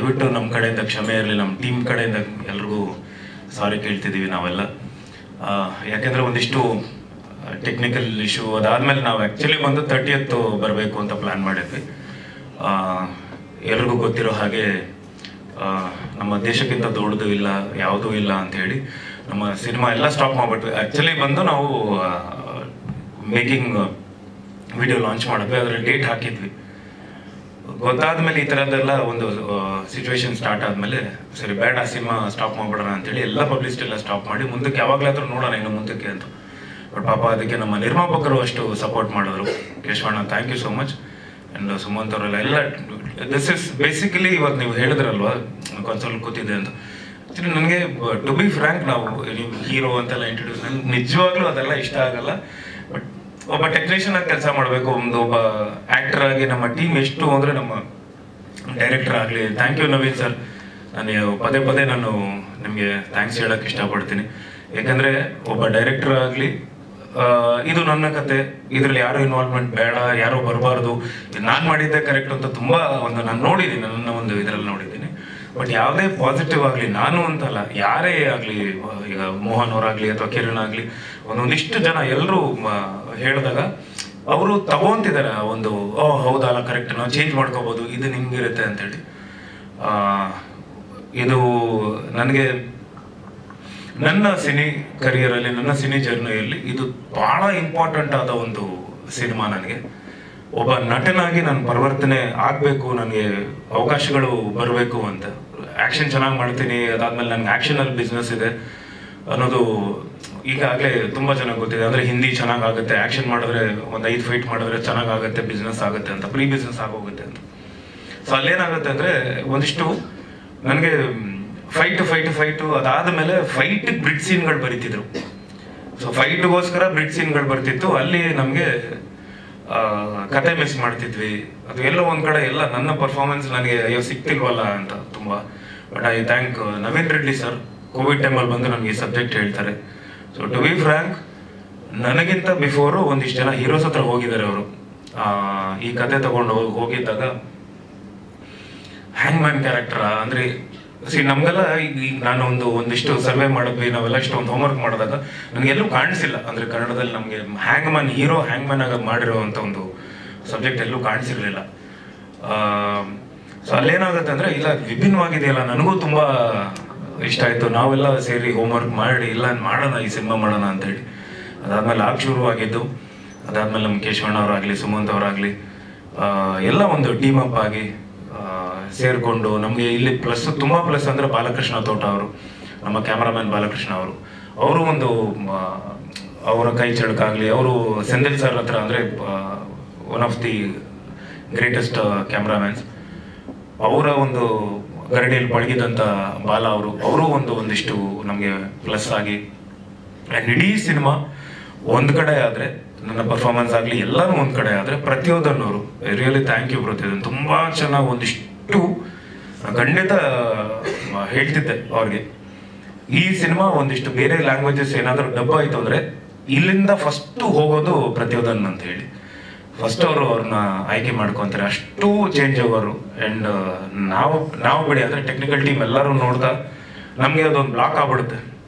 ದಯವಿಟ್ಟು ನಮ್ಮ ಕಡೆಯಿಂದ ಕ್ಷಮೆ ಇರಲಿ, ನಮ್ಮ ಟೀಮ್ ಕಡೆಯಿಂದ ಎಲ್ರಿಗೂ ಸಾರಿ ಕೇಳ್ತಿದ್ದೀವಿ ನಾವೆಲ್ಲ. ಯಾಕೆಂದರೆ ಒಂದಿಷ್ಟು ಟೆಕ್ನಿಕಲ್ ಇಶ್ಯೂ ಅದಾದಮೇಲೆ ನಾವು ಆ್ಯಕ್ಚುಲಿ ಬಂದು 30th ಬರಬೇಕು ಅಂತ ಪ್ಲ್ಯಾನ್ ಮಾಡಿದ್ವಿ. ಎಲ್ರಿಗೂ ಗೊತ್ತಿರೋ ಹಾಗೆ ನಮ್ಮ ದೇಶಕ್ಕಿಂತ ದೊಡ್ಡದು ಇಲ್ಲ, ಯಾವುದೂ ಇಲ್ಲ ಅಂಥೇಳಿ ನಮ್ಮ ಸಿನಿಮಾ ಎಲ್ಲ ಸ್ಟಾಪ್ ಮಾಡಿಬಿಟ್ವಿ. ಆ್ಯಕ್ಚುಲಿ ಬಂದು ನಾವು ಮೇಕಿಂಗ್ ವಿಡಿಯೋ ಲಾಂಚ್ ಮಾಡಿದ್ವಿ, ಅದರಲ್ಲಿ ಡೇಟ್ ಹಾಕಿದ್ವಿ. ಗೊತ್ತಾದ್ಮೇಲೆ ಈ ಥರದ್ದೆಲ್ಲ ಒಂದು ಸಿಚುವೇಶನ್ ಸ್ಟಾರ್ಟ್ ಆದಮೇಲೆ ಸರಿ ಬೇಡ ಸಿನಿಮಾ ಸ್ಟಾಪ್ ಮಾಡಿಬಿಡೋಣ ಅಂತೇಳಿ ಎಲ್ಲ ಪಬ್ಲಿಸಿಟಿ ಎಲ್ಲ ಸ್ಟಾಪ್ ಮಾಡಿ ಮುಂದಕ್ಕೆ ಯಾವಾಗಲಾದ್ರೂ ನೋಡೋಣ ಇನ್ನು ಮುಂದಕ್ಕೆ ಅಂತ. ಬಟ್ ಪಾಪ ಅದಕ್ಕೆ ನಮ್ಮ ನಿರ್ಮಾಪಕರು ಅಷ್ಟು ಸಪೋರ್ಟ್ ಮಾಡಿದ್ರು. ಕೇಶವಣ್ಣ, thank you so much. And Sumanth ಅವರೆಲ್ಲ ಎಲ್ಲ ದಿಸ್ ಇಸ್ ಬೇಸಿಕಲಿ ಇವಾಗ ನೀವು ಹೇಳಿದ್ರಲ್ವಾ ಕನ್ಸೋಲ್ ಕೂತಿದೆ ಅಂತ. ಆ್ಯಕ್ಚುಲಿ ನನಗೆ ಟು ಬಿ ಫ್ರ್ಯಾಂಕ್, ನಾವು ನೀವು ಹೀರೋ ಅಂತೆಲ್ಲ ಇಂಟ್ರೊಡ್ಯೂಸ್, ನನಗೆ ನಿಜವಾಗ್ಲೂ ಅದೆಲ್ಲ ಇಷ್ಟ ಆಗಲ್ಲ. ಬಟ್ ಒಬ್ಬ ಟೆಕ್ನಿಷಿಯನ್ ಆಗಿ ಕೆಲಸ ಮಾಡಬೇಕು, ಒಬ್ಬ ಆ್ಯಕ್ಟರ್ ಆಗಿ ನಮ್ಮ ಟೀಮ್ ಎಷ್ಟು ಅಂದರೆ ನಮ್ಮ ಡೈರೆಕ್ಟರ್ ಆಗಲಿ, ಥ್ಯಾಂಕ್ ಯು ನವೀನ್ ಸರ್. ನಾನು ಪದೇ ಪದೇ ನಾನು ನಿಮಗೆ ಥ್ಯಾಂಕ್ಸ್ ಹೇಳೋಕ್ಕೆ ಇಷ್ಟಪಡ್ತೀನಿ. ಯಾಕಂದರೆ ಒಬ್ಬ ಡೈರೆಕ್ಟರ್ ಆಗಲಿ, ಇದು ನನ್ನ ಕತೆ, ಇದರಲ್ಲಿ ಯಾರು ಇನ್ವಾಲ್ವ್ಮೆಂಟ್ ಬೇಡ, ಯಾರೋ ಬರಬಾರ್ದು, ನಾನು ಮಾಡಿದ್ದೆ ಕರೆಕ್ಟ್ ಅಂತ ತುಂಬ ನಾನು ನೋಡಿದ್ದೀನಿ, ನನ್ನ ಒಂದು ಇದರಲ್ಲಿ ನೋಡಿದ್ದೀನಿ. ಬಟ್ ಯಾವುದೇ ಪಾಸಿಟಿವ್ ಆಗಲಿ, ನಾನು ಅಂತಲ್ಲ ಯಾರೇ ಆಗಲಿ, ಈಗ ಮೋಹನ್ ಅವರಾಗಲಿ ಅಥವಾ ಕಿರಣ್ ಆಗಲಿ, ಒಂದೊಂದಿಷ್ಟು ಜನ ಎಲ್ಲರೂ ಹೇಳಿದಾಗ ಅವರು ತಗೊಂತಿದ್ದಾರೆ ಒಂದು ಹೌದಲ್ಲ ಕರೆಕ್ಟ್, ನಾವು ಚೇಂಜ್ ಮಾಡ್ಕೋಬೋದು, ಇದು ಹಿಂಗಿರುತ್ತೆ ಅಂತೇಳಿ. ಇದು ನನಗೆ ನನ್ನ ಸಿನಿ ಕರಿಯರಲ್ಲಿ, ನನ್ನ ಸಿನಿ ಜರ್ನಿಯಲ್ಲಿ ಇದು ಭಾಳ ಇಂಪಾರ್ಟೆಂಟ್ ಆದ ಒಂದು ಸಿನಿಮಾ. ನನಗೆ ಒಬ್ಬ ನಟನಾಗಿ ನಾನು ಪರಿವರ್ತನೆ ಆಗಬೇಕು, ನನಗೆ ಅವಕಾಶಗಳು ಬರಬೇಕು ಅಂತ. ಆ್ಯಕ್ಷನ್ ಚೆನ್ನಾಗಿ ಮಾಡ್ತೀನಿ, ಅದಾದಮೇಲೆ ನನಗೆ ಆ್ಯಕ್ಷನಲ್ಲಿ ಬಿಸ್ನೆಸ್ ಇದೆ ಅನ್ನೋದು ಈಗಾಗಲೇ ತುಂಬ ಚೆನ್ನಾಗಿ ಗೊತ್ತಿದೆ. ಅಂದರೆ ಹಿಂದಿ ಚೆನ್ನಾಗಾಗುತ್ತೆ, ಆ್ಯಕ್ಷನ್ ಮಾಡಿದ್ರೆ ಒಂದು 5 ಫೈಟ್ ಮಾಡಿದ್ರೆ ಚೆನ್ನಾಗಾಗುತ್ತೆ, ಬಿಸ್ನೆಸ್ ಆಗುತ್ತೆ ಅಂತ, ಪ್ರೀ ಬಿಸ್ನೆಸ್ ಆಗೋಗುತ್ತೆ ಅಂತ. ಸೊ ಅಲ್ಲೇನಾಗುತ್ತೆ ಅಂದರೆ ಒಂದಿಷ್ಟು ನನಗೆ ಫೈಟು ಅದಾದಮೇಲೆ ಫೈಟಿಗೆ ಬ್ರಿಡ್ ಸೀನ್ಗಳು ಬರೀತಿದ್ರು. ಸೊ ಫೈಟ್ಗೋಸ್ಕರ ಬ್ರಿಡ್ ಸೀನ್ಗಳು ಬರ್ತಿತ್ತು. ಅಲ್ಲಿ ನಮಗೆ ಕತೆ ಮಿಸ್ ಮಾಡ್ತಿದ್ವಿ. ಅದು ಎಲ್ಲೋ ಒಂದು ಕಡೆ ಎಲ್ಲ ನನ್ನ ಪರ್ಫಾರ್ಮೆನ್ಸ್ ನನಗೆ ಅಯ್ಯೋ ಸಿಕ್ತಿಲ್ವಲ್ಲ ಅಂತ ತುಂಬ. But I thank Naveen Reddy sir, Covid ಟೈಮಲ್ಲಿ ಬಂದು ನನಗೆ ಈ ಸಬ್ಜೆಕ್ಟ್ ಹೇಳ್ತಾರೆ. ಸೊ ಟು ಬಿ ಫ್ರ್ಯಾಂಕ್, ನನಗಿಂತ ಬಿಫೋರು ಒಂದಿಷ್ಟು ಜನ ಹೀರೋಸ್ ಹತ್ರ ಹೋಗಿದ್ದಾರೆ ಅವರು. ಈ ಕತೆ ತಗೊಂಡು ಹೋಗಿದ್ದಾಗ ಹ್ಯಾಂಗ್ ಮ್ಯಾನ್ ಕ್ಯಾರೆಕ್ಟರ್ ಅಂದರೆ ನಮಗೆಲ್ಲ ಈಗ ನಾನು ಒಂದಿಷ್ಟು ಸರ್ವೆ ಮಾಡಿದ್ವಿ, ನಾವೆಲ್ಲ ಇಷ್ಟೊಂದು ಹೋಮ್ವರ್ಕ್ ಮಾಡಿದಾಗ ನನಗೆಲ್ಲೂ ಕಾಣಿಸಿಲ್ಲ. ಅಂದರೆ ಕನ್ನಡದಲ್ಲಿ ನಮಗೆ ಹ್ಯಾಂಗ್ ಮ್ಯಾನ್ ಆಗಿ ಮಾಡಿರೋವಂಥ ಒಂದು ಸಬ್ಜೆಕ್ಟ್ ಎಲ್ಲೂ ಕಾಣಿಸಿರಲಿಲ್ಲ. ಸೊ ಅಲ್ಲೇನಾಗುತ್ತೆ ಅಂದರೆ ಇಲ್ಲ ವಿಭಿನ್ನವಾಗಿದೆಯಲ್ಲ, ನನಗೂ ತುಂಬ ಇಷ್ಟ ಆಯಿತು. ನಾವೆಲ್ಲ ಸೇರಿ ಹೋಮ್ವರ್ಕ್ ಮಾಡಿ ಇಲ್ಲ ಮಾಡೋಣ, ಈ ಸಿನಿಮಾ ಮಾಡೋಣ ಅಂತೇಳಿ. ಅದಾದಮೇಲೆ ಶುರುವಾಗಿದ್ದು, ಅದಾದಮೇಲೆ ನಮ್ಮ ಕೇಶವಣ್ಣ ಅವರಾಗಲಿ, ಸುಮಂತ್ ಅವರಾಗಲಿ ಎಲ್ಲ ಒಂದು ಟೀಮ್ ಅಪ್ ಆಗಿ ಸೇರಿಕೊಂಡು ನಮಗೆ ಇಲ್ಲಿ ತುಂಬ ಪ್ಲಸ್ ಅಂದರೆ ಬಾಲಕೃಷ್ಣ ತೋಟ ಅವರು, ನಮ್ಮ ಕ್ಯಾಮ್ರಾಮ್ಯಾನ್ ಬಾಲಕೃಷ್ಣ ಅವರು ಒಂದು ಅವರ ಕೈ ಚಳಕಾಗಲಿ, ಅವರು ಸೆಂದಿಲ್ ಸರ್ ಹತ್ರ ಅಂದರೆ one of the greatest cameramans, ಅವರ ಒಂದು ಗರಡಿಯಲ್ಲಿ ಪಳಗಿದಂಥ ಬಾಲ ಅವರು ಒಂದಿಷ್ಟು ನಮಗೆ ಪ್ಲಸ್ ಆಗಿ. ಆ್ಯಂಡ್ ಇಡೀ ಸಿನಿಮಾ ಒಂದು ಕಡೆ ಆದರೆ, ನನ್ನ ಪರ್ಫಾರ್ಮೆನ್ಸ್ ಆಗಲಿ ಎಲ್ಲರೂ ಒಂದು ಕಡೆ ಆದರೆ, ಪ್ರತಿಯೊಂದನ್ನವರು ರಿಯಲಿ ಥ್ಯಾಂಕ್ ಯು ಪ್ರತಿಯೊಂದು. ತುಂಬ ಚೆನ್ನಾಗಿ ಒಂದಿಷ್ಟು ಖಂಡಿತ ಹೇಳ್ತಿದ್ದೆ ಅವ್ರಿಗೆ, ಈ ಸಿನಿಮಾ ಒಂದಿಷ್ಟು ಬೇರೆ ಲ್ಯಾಂಗ್ವೇಜಸ್ ಏನಾದರೂ ಡಬ್ಬ ಆಯಿತು ಅಂದರೆ ಇಲ್ಲಿಂದ ಫಸ್ಟು ಹೋಗೋದು ಪ್ರತಿಯೊಂದನ್ನು ಅಂತ ಹೇಳಿ ಫಸ್ಟ್ ಅವ್ರನ್ನ ಆಯ್ಕೆ ಮಾಡ್ಕೊತಾರೆ. ಅಷ್ಟು ಚೇಂಜ್ ಓವರು. ಆ್ಯಂಡ್ ನಾವು ಬಿಡಿ ಅಂದರೆ ಟೆಕ್ನಿಕಲ್ ಟೀಮ್ ಎಲ್ಲರೂ ನೋಡ್ತಾ ನಮಗೆ ಅದೊಂದು ಬ್ಲಾಕ್ ಆಗ್ಬಿಡುತ್ತೆ.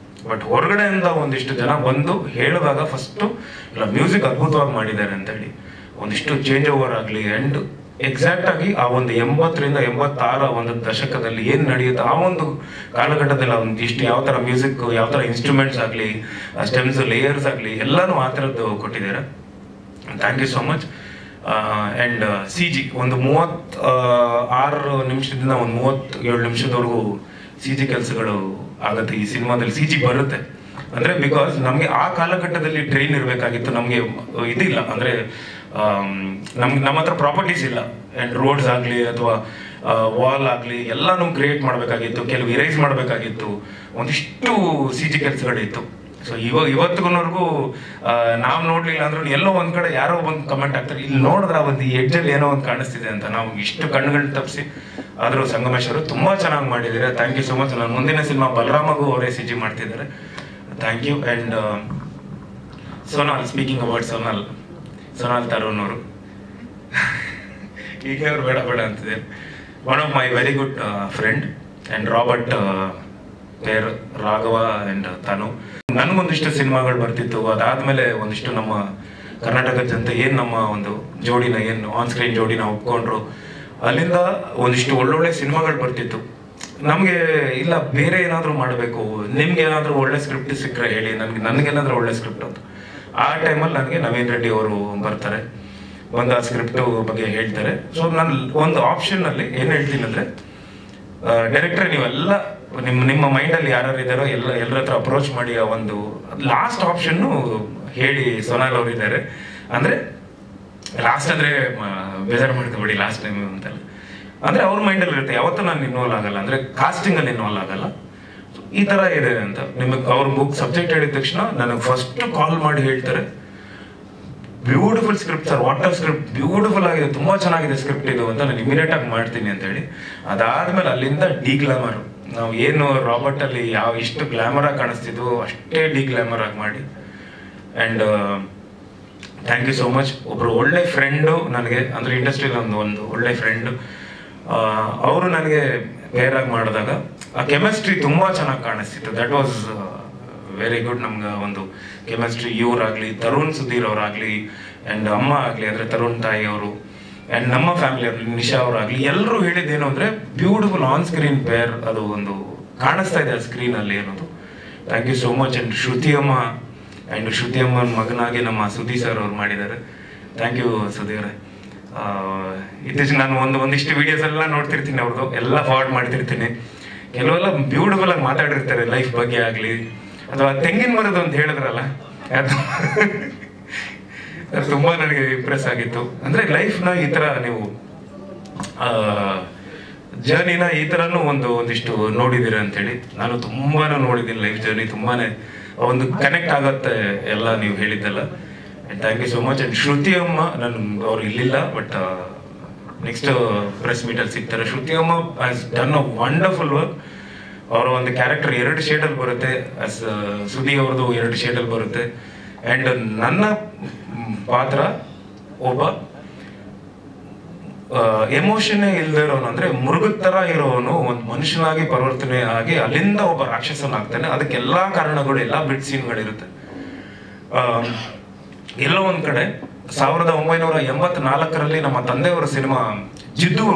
ಬಟ್ ಹೊರಗಡೆಯಿಂದ ಒಂದಿಷ್ಟು ಜನ ಬಂದು ಹೇಳಿದಾಗ ಫಸ್ಟು ಇಲ್ಲ ಮ್ಯೂಸಿಕ್ ಅದ್ಭುತವಾಗಿ ಮಾಡಿದ್ದಾರೆ ಅಂತೇಳಿ ಒಂದಿಷ್ಟು ಚೇಂಜ್ ಓವರ್ ಆಗಲಿ. ಆ್ಯಂಡ್ ಎಕ್ಸಾಕ್ಟಾಗಿ ಆ ಒಂದು 80ರಿಂದ 86 ಒಂದು ದಶಕದಲ್ಲಿ ಏನು ನಡೆಯುತ್ತೆ ಆ ಒಂದು ಕಾಲಘಟ್ಟದಲ್ಲಿ ಒಂದಿಷ್ಟು ಯಾವ ಥರ ಮ್ಯೂಸಿಕ್, ಯಾವ ಥರ ಇನ್ಸ್ಟ್ರೂಮೆಂಟ್ಸ್ ಆಗಲಿ, ಸ್ಟೆಮ್ಸ್, ಲೇಯರ್ಸ್ ಆಗಲಿ ಎಲ್ಲನೂ ಆ ಥರದ್ದು ಕೊಟ್ಟಿದ್ದಾರೆ. Thank you so much. And CG ಒಂದು 36 ನಿಮಿಷದಿಂದ ಒಂದು 37 ನಿಮಿಷದವರೆಗೂ CG ಕೆಲಸಗಳು ಆಗುತ್ತೆ ಈ ಸಿನಿಮಾದಲ್ಲಿ. CG ಬರುತ್ತೆ ಅಂದರೆ ಬಿಕಾಸ್ ನಮಗೆ ಆ ಕಾಲಘಟ್ಟದಲ್ಲಿ ಟ್ರೈನ್ ಇರಬೇಕಾಗಿತ್ತು. ನಮಗೆ ಇದಿಲ್ಲ ಅಂದರೆ ನಮ್ಮ ಹತ್ರ ಪ್ರಾಪರ್ಟೀಸ್ ಇಲ್ಲ. ಆ್ಯಂಡ್ ರೋಡ್ಸ್ ಆಗಲಿ ಅಥವಾ ವಾಲ್ ಆಗಲಿ ಎಲ್ಲ ನಮ್ಗೆ ಕ್ರಿಯೇಟ್ ಮಾಡಬೇಕಾಗಿತ್ತು, ಕೆಲವು ಇರೈಸ್ ಮಾಡಬೇಕಾಗಿತ್ತು, ಒಂದಿಷ್ಟು CG ಕೆಲಸಗಳಿತ್ತು. ಸೊ ಇವತ್ತಿಗೂ ನಾವು ನೋಡ್ಲಿಲ್ಲ ಅಂದ್ರೂ ಎಲ್ಲೋ ಒಂದು ಕಡೆ ಯಾರೋ ಒಂದು ಕಮೆಂಟ್ ಆಗ್ತಾರೆ, ಇಲ್ಲಿ ನೋಡಿದ್ರೆ ಒಂದು ಎಡ್ಜಲ್ಲಿ ಏನೋ ಒಂದು ಕಾಣಿಸ್ತಿದೆ ಅಂತ. ನಾವು ಇಷ್ಟು ಕಣ್ಣುಗಳು ತಪ್ಪಿಸಿ ಆದರೂ ಸಂಗಮೇಶ್ವರು ತುಂಬ ಚೆನ್ನಾಗಿ ಮಾಡಿದ್ದಾರೆ. Thank you so much. ನಾನು ಮುಂದಿನ ಸಿನಿಮಾ ಬಲರಾಮಗೂ ಅವರೇ CG ಮಾಡ್ತಿದ್ದಾರೆ. Thank you. And Sonal, speaking about Sonal Tarun ಅವರು, ಈಗ ಅವ್ರು ಬೇಡ ಅಂತಿದೆ. One of my very good friend and Robert pair Raghava and Tanu. ನನಗೊಂದಿಷ್ಟು ಸಿನಿಮಾಗಳು ಬರ್ತಿತ್ತು. ಅದಾದಮೇಲೆ ಒಂದಿಷ್ಟು ನಮ್ಮ ಕರ್ನಾಟಕದ ಜನತೆ ಏನು ನಮ್ಮ ಒಂದು ಜೋಡಿನ ಏನು ಆನ್ ಸ್ಕ್ರೀನ್ ಜೋಡಿನ ಒಪ್ಕೊಂಡ್ರು, ಅಲ್ಲಿಂದ ಒಂದಿಷ್ಟು ಒಳ್ಳೊಳ್ಳೆ ಸಿನಿಮಾಗಳು ಬರ್ತಿತ್ತು. ನಮಗೆ ಇಲ್ಲ ಬೇರೆ ಏನಾದರೂ ಮಾಡಬೇಕು, ನಿಮ್ಗೆ ಏನಾದರೂ ಒಳ್ಳೆ ಸ್ಕ್ರಿಪ್ಟ್ ಸಿಕ್ಕರೆ ಹೇಳಿ, ನನಗೇನಾದರೂ ಒಳ್ಳೆ ಸ್ಕ್ರಿಪ್ಟ್ ಅಂತ. ಆ ಟೈಮಲ್ಲಿ ನನಗೆ ನವೀನ್ ರೆಡ್ಡಿ ಅವರು ಬರ್ತಾರೆ, ಒಂದು ಆ ಸ್ಕ್ರಿಪ್ಟು ಬಗ್ಗೆ ಹೇಳ್ತಾರೆ. ಸೊ ನಾನು ಒಂದು ಆಪ್ಷನ್ನಲ್ಲಿ ಏನು ಹೇಳ್ತೀನಿ ಅಂದರೆ, ಡೈರೆಕ್ಟರ್ ನೀವೆಲ್ಲ ನಿಮ್ಮ ಮೈಂಡಲ್ಲಿ ಯಾರು ಇದ್ದಾರೋ ಎಲ್ಲರ ಹತ್ರ ಅಪ್ರೋಚ್ ಮಾಡಿ ಆ ಒಂದು ಲಾಸ್ಟ್ ಆಪ್ಷನ್ನು ಹೇಳಿ. ಸೋನಾಲ್ ಅವರು ಇದ್ದಾರೆ ಅಂದರೆ ಲಾಸ್ಟ್ ಅಂದರೆ ಬೇಜಾರು ಮಾಡ್ಕೊಬೇಡಿ, ಲಾಸ್ಟ್ ಟೈಮ್ ಅಂತಲ್ಲ, ಅಂದರೆ ಅವ್ರ ಮೈಂಡಲ್ಲಿ ಇರುತ್ತೆ. ಯಾವತ್ತೂ ನಾನು ಇನ್ವಾಲ್ವ್ ಆಗಲ್ಲ, ಅಂದರೆ ಕಾಸ್ಟಿಂಗಲ್ಲಿ ಇನ್ವಾಲ್ವ್ ಆಗಲ್ಲ, ಈ ಥರ ಇದೆ ಅಂತ. ನಿಮಗೆ ಅವ್ರ ಬುಕ್ ಸಬ್ಜೆಕ್ಟ್ ಹೇಳಿದ ತಕ್ಷಣ ನನಗೆ ಫಸ್ಟ್ ಕಾಲ್ ಮಾಡಿ ಹೇಳ್ತಾರೆ, beautiful script sir, water script beautiful ಆಗಿದೆ, ತುಂಬ ಚೆನ್ನಾಗಿದೆ ಸ್ಕ್ರಿಪ್ಟ್ ಇದು ಅಂತ. ನಾನು ಇಮಿಡಿಯೇಟಾಗಿ ಮಾಡ್ತೀನಿ ಅಂತೇಳಿ. ಅದಾದಮೇಲೆ ಅಲ್ಲಿಂದ ಡಿಗ್ಲಾಮರ್, ನಾವು ಏನು ರಾಬರ್ಟಲ್ಲಿ ಎಷ್ಟು ಗ್ಲಾಮರಾಗಿ ಕಾಣಿಸ್ತಿದ್ವು ಅಷ್ಟೇ ಡಿಗ್ಲಾಮರ್ ಆಗಿ ಮಾಡಿ. And thank you so much. ಒಬ್ಬರು ಒಳ್ಳೆ ಫ್ರೆಂಡು ನನಗೆ, ಅಂದರೆ ಇಂಡಸ್ಟ್ರಿಯಲ್ಲಿ ಒಂದು ಒಳ್ಳೆ ಫ್ರೆಂಡು, ಅವರು ನನಗೆ ಪೇರಾಗಿ ಮಾಡಿದಾಗ ಆ ಕೆಮಿಸ್ಟ್ರಿ ತುಂಬ ಚೆನ್ನಾಗಿ ಕಾಣಿಸ್ತಿತ್ತು. That was very good. ನಮ್ಗೆ ಒಂದು ಕೆಮಿಸ್ಟ್ರಿ ಇವರಾಗಲಿ, ತರುಣ್ ಸುಧೀರ್ ಅವರಾಗಲಿ, ಆ್ಯಂಡ್ ಅಮ್ಮ ಆಗಲಿ ಅಂದರೆ ತರುಣ್ ತಾಯಿ ಅವರು, ಆ್ಯಂಡ್ ನಮ್ಮ ಫ್ಯಾಮಿಲಿಯವ್ರಲ್ಲಿ ನಿಶಾ ಅವರಾಗಲಿ, ಎಲ್ಲರೂ ಹೇಳಿದ್ದೇನು ಅಂದರೆ ಬ್ಯೂಟಿಫುಲ್ ಆನ್ ಸ್ಕ್ರೀನ್ ಪೇರ್, ಅದು ಒಂದು ಕಾಣಿಸ್ತಾ ಇದೆ ಆ ಸ್ಕ್ರೀನಲ್ಲಿ ಅನ್ನೋದು. Thank you so much. And Shruti ಅಮ್ಮ, ಆ್ಯಂಡ್ ಶ್ರುತಿ ಅಮ್ಮನ ಮಗನಾಗಿ ನಮ್ಮ ಸುಧೀರ್ ಸರ್ ಅವ್ರು ಮಾಡಿದ್ದಾರೆ. Thank you Sudheer. ಇತ್ತೀಚೆಗೆ ನಾನು ಒಂದಿಷ್ಟು ವಿಡಿಯೋಸ್ ಎಲ್ಲ ನೋಡ್ತಿರ್ತೀನಿ, ಅವ್ರದ್ದು ಎಲ್ಲ ಫಾರ್ವರ್ಡ್ ಮಾಡ್ತಿರ್ತೀನಿ. ಕೆಲವೆಲ್ಲ ಬ್ಯೂಟಿಫುಲ್ ಆಗಿ ಮಾತಾಡಿರ್ತಾರೆ ಲೈಫ್ ಬಗ್ಗೆ ಆಗಲಿ, ಅಥವಾ ತೆಂಗಿನ ಮರದು ಅಂತ ಹೇಳಿದ್ರಲ್ಲ, ಅದು ತುಂಬ ನನಗೆ ಇಂಪ್ರೆಸ್ ಆಗಿತ್ತು. ಅಂದರೆ ಲೈಫ್ನ ಈ ಥರ ನೀವು ಜರ್ನಿನ ಈ ಥರನೂ ಒಂದಿಷ್ಟು ನೋಡಿದ್ದೀರ ಅಂತೇಳಿ. ನಾನು ತುಂಬಾ ನೋಡಿದ್ದೀನಿ ಲೈಫ್ ಜರ್ನಿ, ತುಂಬಾ ಒಂದು ಕನೆಕ್ಟ್ ಆಗುತ್ತೆ ಎಲ್ಲ ನೀವು ಹೇಳಿದ್ದೆಲ್ಲ. And thank you so much. And Shruti ಅಮ್ಮ, ಅವ್ರು ಇಲ್ಲಿಲ್ಲ, ಬಟ್ ನೆಕ್ಸ್ಟ್ ಪ್ರೆಸ್ ಮೀಟಲ್ಲಿ ಸಿಗ್ತಾರೆ. ಶ್ರುತಿ ಅಮ್ಮ has done a wonderful work. ಅವರ ಒಂದು ಕ್ಯಾರೆಕ್ಟರ್ 2 ಶೇಡಲ್ಲಿ ಬರುತ್ತೆ, ಸುದಿ ಅವ್ರದ್ದು 2 ಶೇಡಲ್ಲಿ ಬರುತ್ತೆ. ಆ್ಯಂಡ್ ನನ್ನ ಪಾತ್ರ ಒಬ್ಬ ಎಮೋಷನ್ನೇ ಇಲ್ಲದೆ ಇರೋನು, ಅಂದರೆ ಮೃಗದ ಥರ ಇರೋನು ಒಂದು ಮನುಷ್ಯನಾಗಿ ಪರಿವರ್ತನೆ ಆಗಿ ಅಲ್ಲಿಂದ ಒಬ್ಬ ರಾಕ್ಷಸನಾಗ್ತಾನೆ. ಅದಕ್ಕೆಲ್ಲ ಕಾರಣಗಳು, ಎಲ್ಲ ಬಿಟ್ ಸೀನ್ಗಳಿರುತ್ತೆ. ಎಲ್ಲೋ ಒಂದು ಕಡೆ 1984ರಲ್ಲಿ ನಮ್ಮ ತಂದೆಯವರ ಸಿನಿಮಾ ಜಿದ್ದು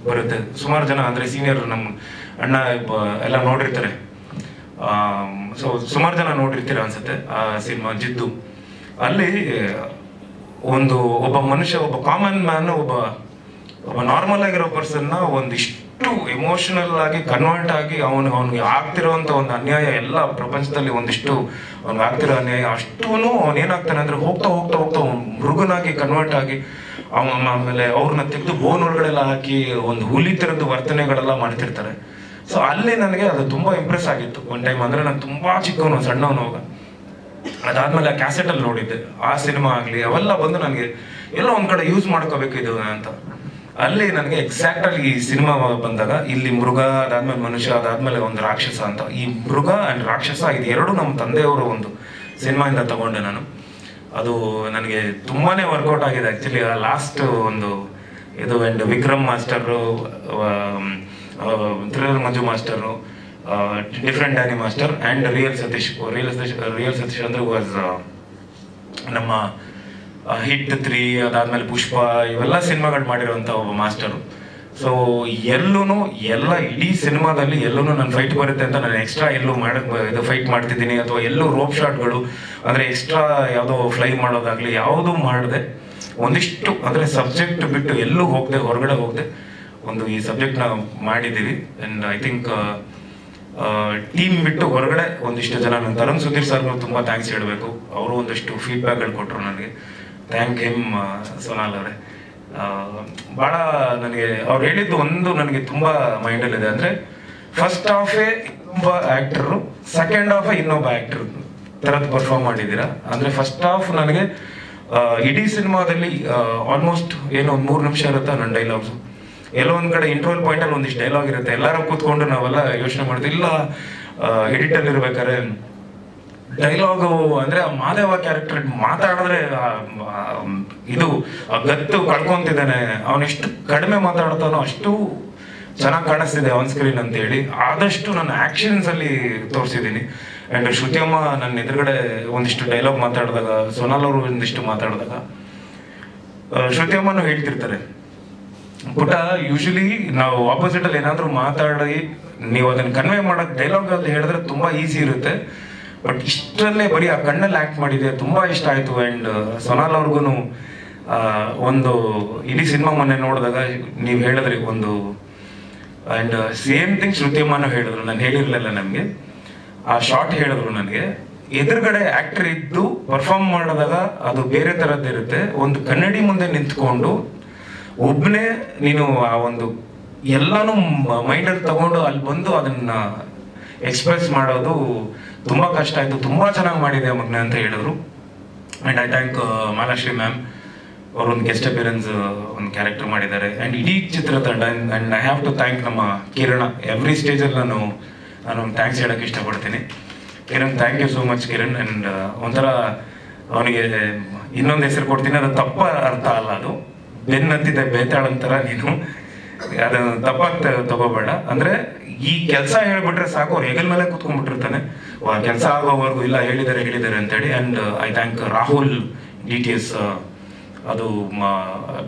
ಬರುತ್ತೆ. ಸುಮಾರು ಜನ ಅಂದರೆ ಸೀನಿಯರ್ ನಮ್ಮ ಅಣ್ಣ ಎಲ್ಲ ನೋಡಿರ್ತಾರೆ. ಸೊ ಸುಮಾರು ಜನ ನೋಡಿರ್ತೀರ ಅನ್ಸುತ್ತೆ ಆ ಸಿನಿಮಾ ಜಿದ್ದು. ಅಲ್ಲಿ ಒಬ್ಬ ಮನುಷ್ಯ, ಒಬ್ಬ ಕಾಮನ್ ಮ್ಯಾನ್, ಒಬ್ಬ ನಾರ್ಮಲ್ ಆಗಿರೋ ಪರ್ಸನ್ನ ಒಂದಿಷ್ಟು ಎಮೋಷನಲ್ ಆಗಿ ಕನ್ವರ್ಟ್ ಆಗಿ ಅವನಿಗೆ ಆಗ್ತಿರೋಂಥ ಒಂದು ಅನ್ಯಾಯ, ಎಲ್ಲ ಪ್ರಪಂಚದಲ್ಲಿ ಒಂದಿಷ್ಟು ಅವ್ನಿಗೆ ಆಗ್ತಿರೋ ಅನ್ಯಾಯ ಅಷ್ಟೂ ಅವನೇನಾಗ್ತಾನೆ ಅಂದರೆ ಹೋಗ್ತಾ ಹೋಗ್ತಾ ಹೋಗ್ತಾ ಮೃಗನಾಗಿ ಕನ್ವರ್ಟ್ ಆಗಿ ಆಮೇಲೆ ಅವ್ರನ್ನ ತೆಗೆದು ಬೋನ್ ಒಳಗಡೆಲ್ಲ ಹಾಕಿ ಒಂದು ಹುಲಿ ಥರದ್ದು ವರ್ತನೆಗಳೆಲ್ಲ ಮಾಡ್ತಿರ್ತಾರೆ. ಸೊ ಅಲ್ಲಿ ನನಗೆ ಅದು ತುಂಬ ಇಂಪ್ರೆಸ್ ಆಗಿತ್ತು ಒಂದು ಟೈಮ್. ಅಂದರೆ ನಾನು ತುಂಬ ಚಿಕ್ಕವನು, ಸಣ್ಣವನು ಅವಾಗ. ಅದಾದ್ಮೇಲೆ ಆ ಕ್ಯಾಸೆಟಲ್ಲಿ ನೋಡಿದ್ದೆ ಆ ಸಿನಿಮಾ ಆಗಲಿ, ಅವೆಲ್ಲ ಬಂದು ನನಗೆ ಎಲ್ಲೋ ಒಂದು ಕಡೆ ಯೂಸ್ ಮಾಡ್ಕೋಬೇಕು ಇದು ಅಂತ. ಅಲ್ಲಿ ನನಗೆ ಎಕ್ಸಾಕ್ಟಾಗಿ ಈ ಸಿನಿಮಾ ಬಂದಾಗ ಇಲ್ಲಿ ಮೃಗ, ಅದಾದ್ಮೇಲೆ ಮನುಷ್ಯ, ಅದಾದ್ಮೇಲೆ ಒಂದು ರಾಕ್ಷಸ ಅಂತ, ಈ ಮೃಗ ಆ್ಯಂಡ್ ರಾಕ್ಷಸ ಇದು ಎರಡು ನಮ್ಮ ತಂದೆಯವರು ಒಂದು ಸಿನಿಮಾಯಿಂದ ತಗೊಂಡೆ ನಾನು. ಅದು ನನಗೆ ತುಂಬಾ ವರ್ಕೌಟ್ ಆಗಿದೆ ಆ್ಯಕ್ಚುಲಿ. ಲಾಸ್ಟ್ ಒಂದು ಇದು and Vikram master, thriller Manju master, different Danny master and real Satish ಅಂದರೆ ವಾಸ್ ನಮ್ಮ ಹಿಟ್ 3, ಅದಾದ್ಮೇಲೆ ಪುಷ್ಪ, ಇವೆಲ್ಲ ಸಿನಿಮಾಗಳು ಮಾಡಿರೋಂಥ ಒಬ್ಬ ಮಾಸ್ಟರು. ಸೊ ಎಲ್ಲ ಇಡೀ ಸಿನಿಮಾದಲ್ಲಿ ಎಲ್ಲೂ ನನ್ನ ಫೈಟ್ ಬರುತ್ತೆ ಅಂತ ನಾನು ಎಕ್ಸ್ಟ್ರಾ ಎಲ್ಲೂ ಇದು ಫೈಟ್ ಮಾಡ್ತಿದ್ದೀನಿ, ಅಥವಾ ಎಲ್ಲೂ ರೋಪ್ ಶಾಟ್ಗಳು ಅಂದರೆ ಎಕ್ಸ್ಟ್ರಾ ಯಾವುದೋ ಫ್ಲೈ ಮಾಡೋದಾಗಲಿ ಯಾವುದೂ ಮಾಡದೆ, ಒಂದಿಷ್ಟು ಅಂದರೆ ಸಬ್ಜೆಕ್ಟ್ ಬಿಟ್ಟು ಎಲ್ಲೂ ಹೊರಗಡೆ ಹೋಗದೆ ಈ ಸಬ್ಜೆಕ್ಟ್ನ ಮಾಡಿದ್ದೀವಿ. ಆ್ಯಂಡ್ ಐ ಥಿಂಕ್ ಟೀಮ್ ಬಿಟ್ಟು ಹೊರಗಡೆ ಒಂದಿಷ್ಟು ಜನ, ನನ್ನ ತರುಣ್ ಸುಧೀರ್ ಸರ್ಗೂ ತುಂಬ ಥ್ಯಾಂಕ್ಸ್ ಹೇಳಬೇಕು. ಅವರು ಒಂದಿಷ್ಟು ಫೀಡ್ಬ್ಯಾಕ್ಗಳು ಕೊಟ್ಟರು ನನಗೆ. ಥ್ಯಾಂಕ್ ಹಿಮ್ ಸೋನಾಲ್ ಅವರೇ. ಭಾಳ ನನಗೆ ಅವ್ರು ಹೇಳಿದ್ದು ನನಗೆ ತುಂಬ ಮೈಂಡಲ್ಲಿದೆ. ಅಂದರೆ ಫಸ್ಟ್ ಹಾಫೇ ಇನ್ನೊಬ್ಬ ಆ್ಯಕ್ಟರು, ಸೆಕೆಂಡ್ ಹಾಫೇ ಇನ್ನೊಬ್ಬ ಆ್ಯಕ್ಟರ್ ಥರದ್ದು ಪರ್ಫಾರ್ಮ್ ಮಾಡಿದ್ದೀರಾ. ಅಂದರೆ ಫಸ್ಟ್ ಹಾಫ್ ನನಗೆ ಇಡೀ ಸಿನಿಮಾದಲ್ಲಿ ಆಲ್ಮೋಸ್ಟ್ ಏನೋ 3 ನಿಮಿಷ ಇರುತ್ತೆ ನನ್ನ ಡೈಲಾಗ್ಸು. ಎಲ್ಲೋ ಒಂದು ಕಡೆ ಇಂಟರ್ವಲ್ ಪಾಯಿಂಟಲ್ಲಿ ಒಂದಿಷ್ಟು ಡೈಲಾಗ್ ಇರುತ್ತೆ. ಎಲ್ಲರೂ ಕೂತ್ಕೊಂಡು ನಾವೆಲ್ಲ ಯೋಚನೆ ಮಾಡ್ತೀವಿ, ಇಲ್ಲ ಎಡಿಟಲ್ಲಿ ಇರ್ಬೇಕಾದ್ರೆ ಡೈಲಾಗು ಅಂದರೆ ಆ ಮಾದೇವ ಕ್ಯಾರೆಕ್ಟರ್ ಮಾತಾಡಿದ್ರೆ ಇದು ಗತ್ತು ಕಳ್ಕೊಂತಿದ್ದಾನೆ, ಅವನೆಷ್ಟು ಕಡಿಮೆ ಮಾತಾಡ್ತಾನೋ ಅಷ್ಟು ಚೆನ್ನಾಗಿ ಕಾಣಿಸ್ತಿದೆ ಆನ್ ಸ್ಕ್ರೀನ್ ಅಂತ ಹೇಳಿ ಆದಷ್ಟು ನಾನು ಆಕ್ಷನ್ಸ್ ಅಲ್ಲಿ ತೋರಿಸಿದ್ದೀನಿ. ಅಂಡ್ ಶ್ರುತಿಯಮ್ಮ ನನ್ನ ಎದುರುಗಡೆ ಒಂದಿಷ್ಟು ಡೈಲಾಗ್ ಮಾತಾಡಿದಾಗ, ಸೋನಾಲ್ ಅವರು ಒಂದಿಷ್ಟು ಮಾತಾಡಿದಾಗ ಶ್ರುತಿಯಮ್ಮನು ಹೇಳ್ತಿರ್ತಾರೆ, ಪುಟ ಯೂಶಲಿ ನಾವು ಆಪೋಸಿಟ್ ಅಲ್ಲಿ ಏನಾದ್ರು ಮಾತಾಡಿ ನೀವು ಅದನ್ನ ಕನ್ವೆ ಮಾಡಕ್ ಡೈಲಾಗ್ ಅಲ್ಲಿ ಹೇಳಿದ್ರೆ ತುಂಬಾ ಈಸಿ ಇರುತ್ತೆ, ಬಟ್ ಇಷ್ಟರಲ್ಲೇ ಬರೀ ಆ ಕಣ್ಣಲ್ಲಿ ಆಕ್ಟ್ ಮಾಡಿದೆ, ತುಂಬಾ ಇಷ್ಟ ಆಯ್ತು. ಅಂಡ್ ಸೋನಾಲ್ ಅವ್ರಿಗೂ ಒಂದು ಇಡೀ ಸಿನಿಮಾ ಮೊನ್ನೆ ನೋಡಿದಾಗ ನೀವು ಹೇಳಿದ್ರಿ ಒಂದು, ಅಂಡ್ ಸೇಮ್ ಥಿಂಗ್ ಶ್ರುತಿಯಮ್ಮನೂ ಹೇಳಿದ್ರು, ನಾನು ಹೇಳಿರ್ಲಿಲ್ಲ, ನಮ್ಗೆ ಆ ಶಾರ್ಟ್ ಹೇಳಿದ್ರು ನನಗೆ, ಎದುರುಗಡೆ ಆಕ್ಟರ್ ಇದ್ದು ಪರ್ಫಾರ್ಮ್ ಮಾಡಿದಾಗ ಅದು ಬೇರೆ ತರದ್ದಿರುತ್ತೆ. ಒಂದು ಕನ್ನಡಿ ಮುಂದೆ ನಿಂತ್ಕೊಂಡು ಒಬ್ಬನೇ ನೀನು ಆ ಒಂದು ಎಲ್ಲಾನು ಮೈಂಡಲ್ಲಿ ತಗೊಂಡು ಅಲ್ಲಿ ಬಂದು ಅದನ್ನ ಎಕ್ಸ್ಪ್ರೆಸ್ ಮಾಡೋದು ತುಂಬಾ ಕಷ್ಟ ಆಯ್ತು, ತುಂಬಾ ಚೆನ್ನಾಗಿ ಮಾಡಿದೆ ಮಗ್ನ ಅಂತ ಹೇಳಿದ್ರು. And I thank Malashri ma'am, ಅವರೊಂದು ಗೆಸ್ಟ್ ಅಪಿಯರೆನ್ಸ್ ಒಂದು ಕ್ಯಾರೆಕ್ಟರ್ ಮಾಡಿದ್ದಾರೆ. ಅಂಡ್ ಇಡೀ ಚಿತ್ರತಂಡ. And I have to thank ನಮ್ಮ ಕಿರಣ. ಎವ್ರಿ ಸ್ಟೇಜಲ್ಲಿ ನಾನು ಒಂದು ಥ್ಯಾಂಕ್ಸ್ ಹೇಳಕ್ಕೆ ಇಷ್ಟಪಡ್ತೀನಿ. Kiran, thank you so much Kiran. And ಒಂಥರ ಅವನಿಗೆ ಇನ್ನೊಂದು ಹೆಸರು ಕೊಡ್ತೀನಿ, ಅದು ತಪ್ಪ ಅರ್ಥ ಅಲ್ಲ, ಅದು ಬೆನ್ನತ್ತಿದೆ ಬೇತಾಳಂತರ, ನೀನು ಅದನ್ನು ತಪ್ಪಾಗಿ ತಗೋಬೇಡ. ಅಂದ್ರೆ ಈ ಕೆಲಸ ಹೇಳ್ಬಿಟ್ರೆ ಸಾಕು, ಅವ್ರು ಹೆಗಲ್ ಮೇಲೆ ಕೂತ್ಕೊಂಡ್ಬಿಟ್ಟಿರ್ತಾನೆ, ಕೆಲಸ ಆಗೋವರೆಗೂ ಇಲ್ಲ ಹೇಳಿದ್ದಾರೆ ಅಂತೇಳಿ. And I thank Rahul DTS, ಅದು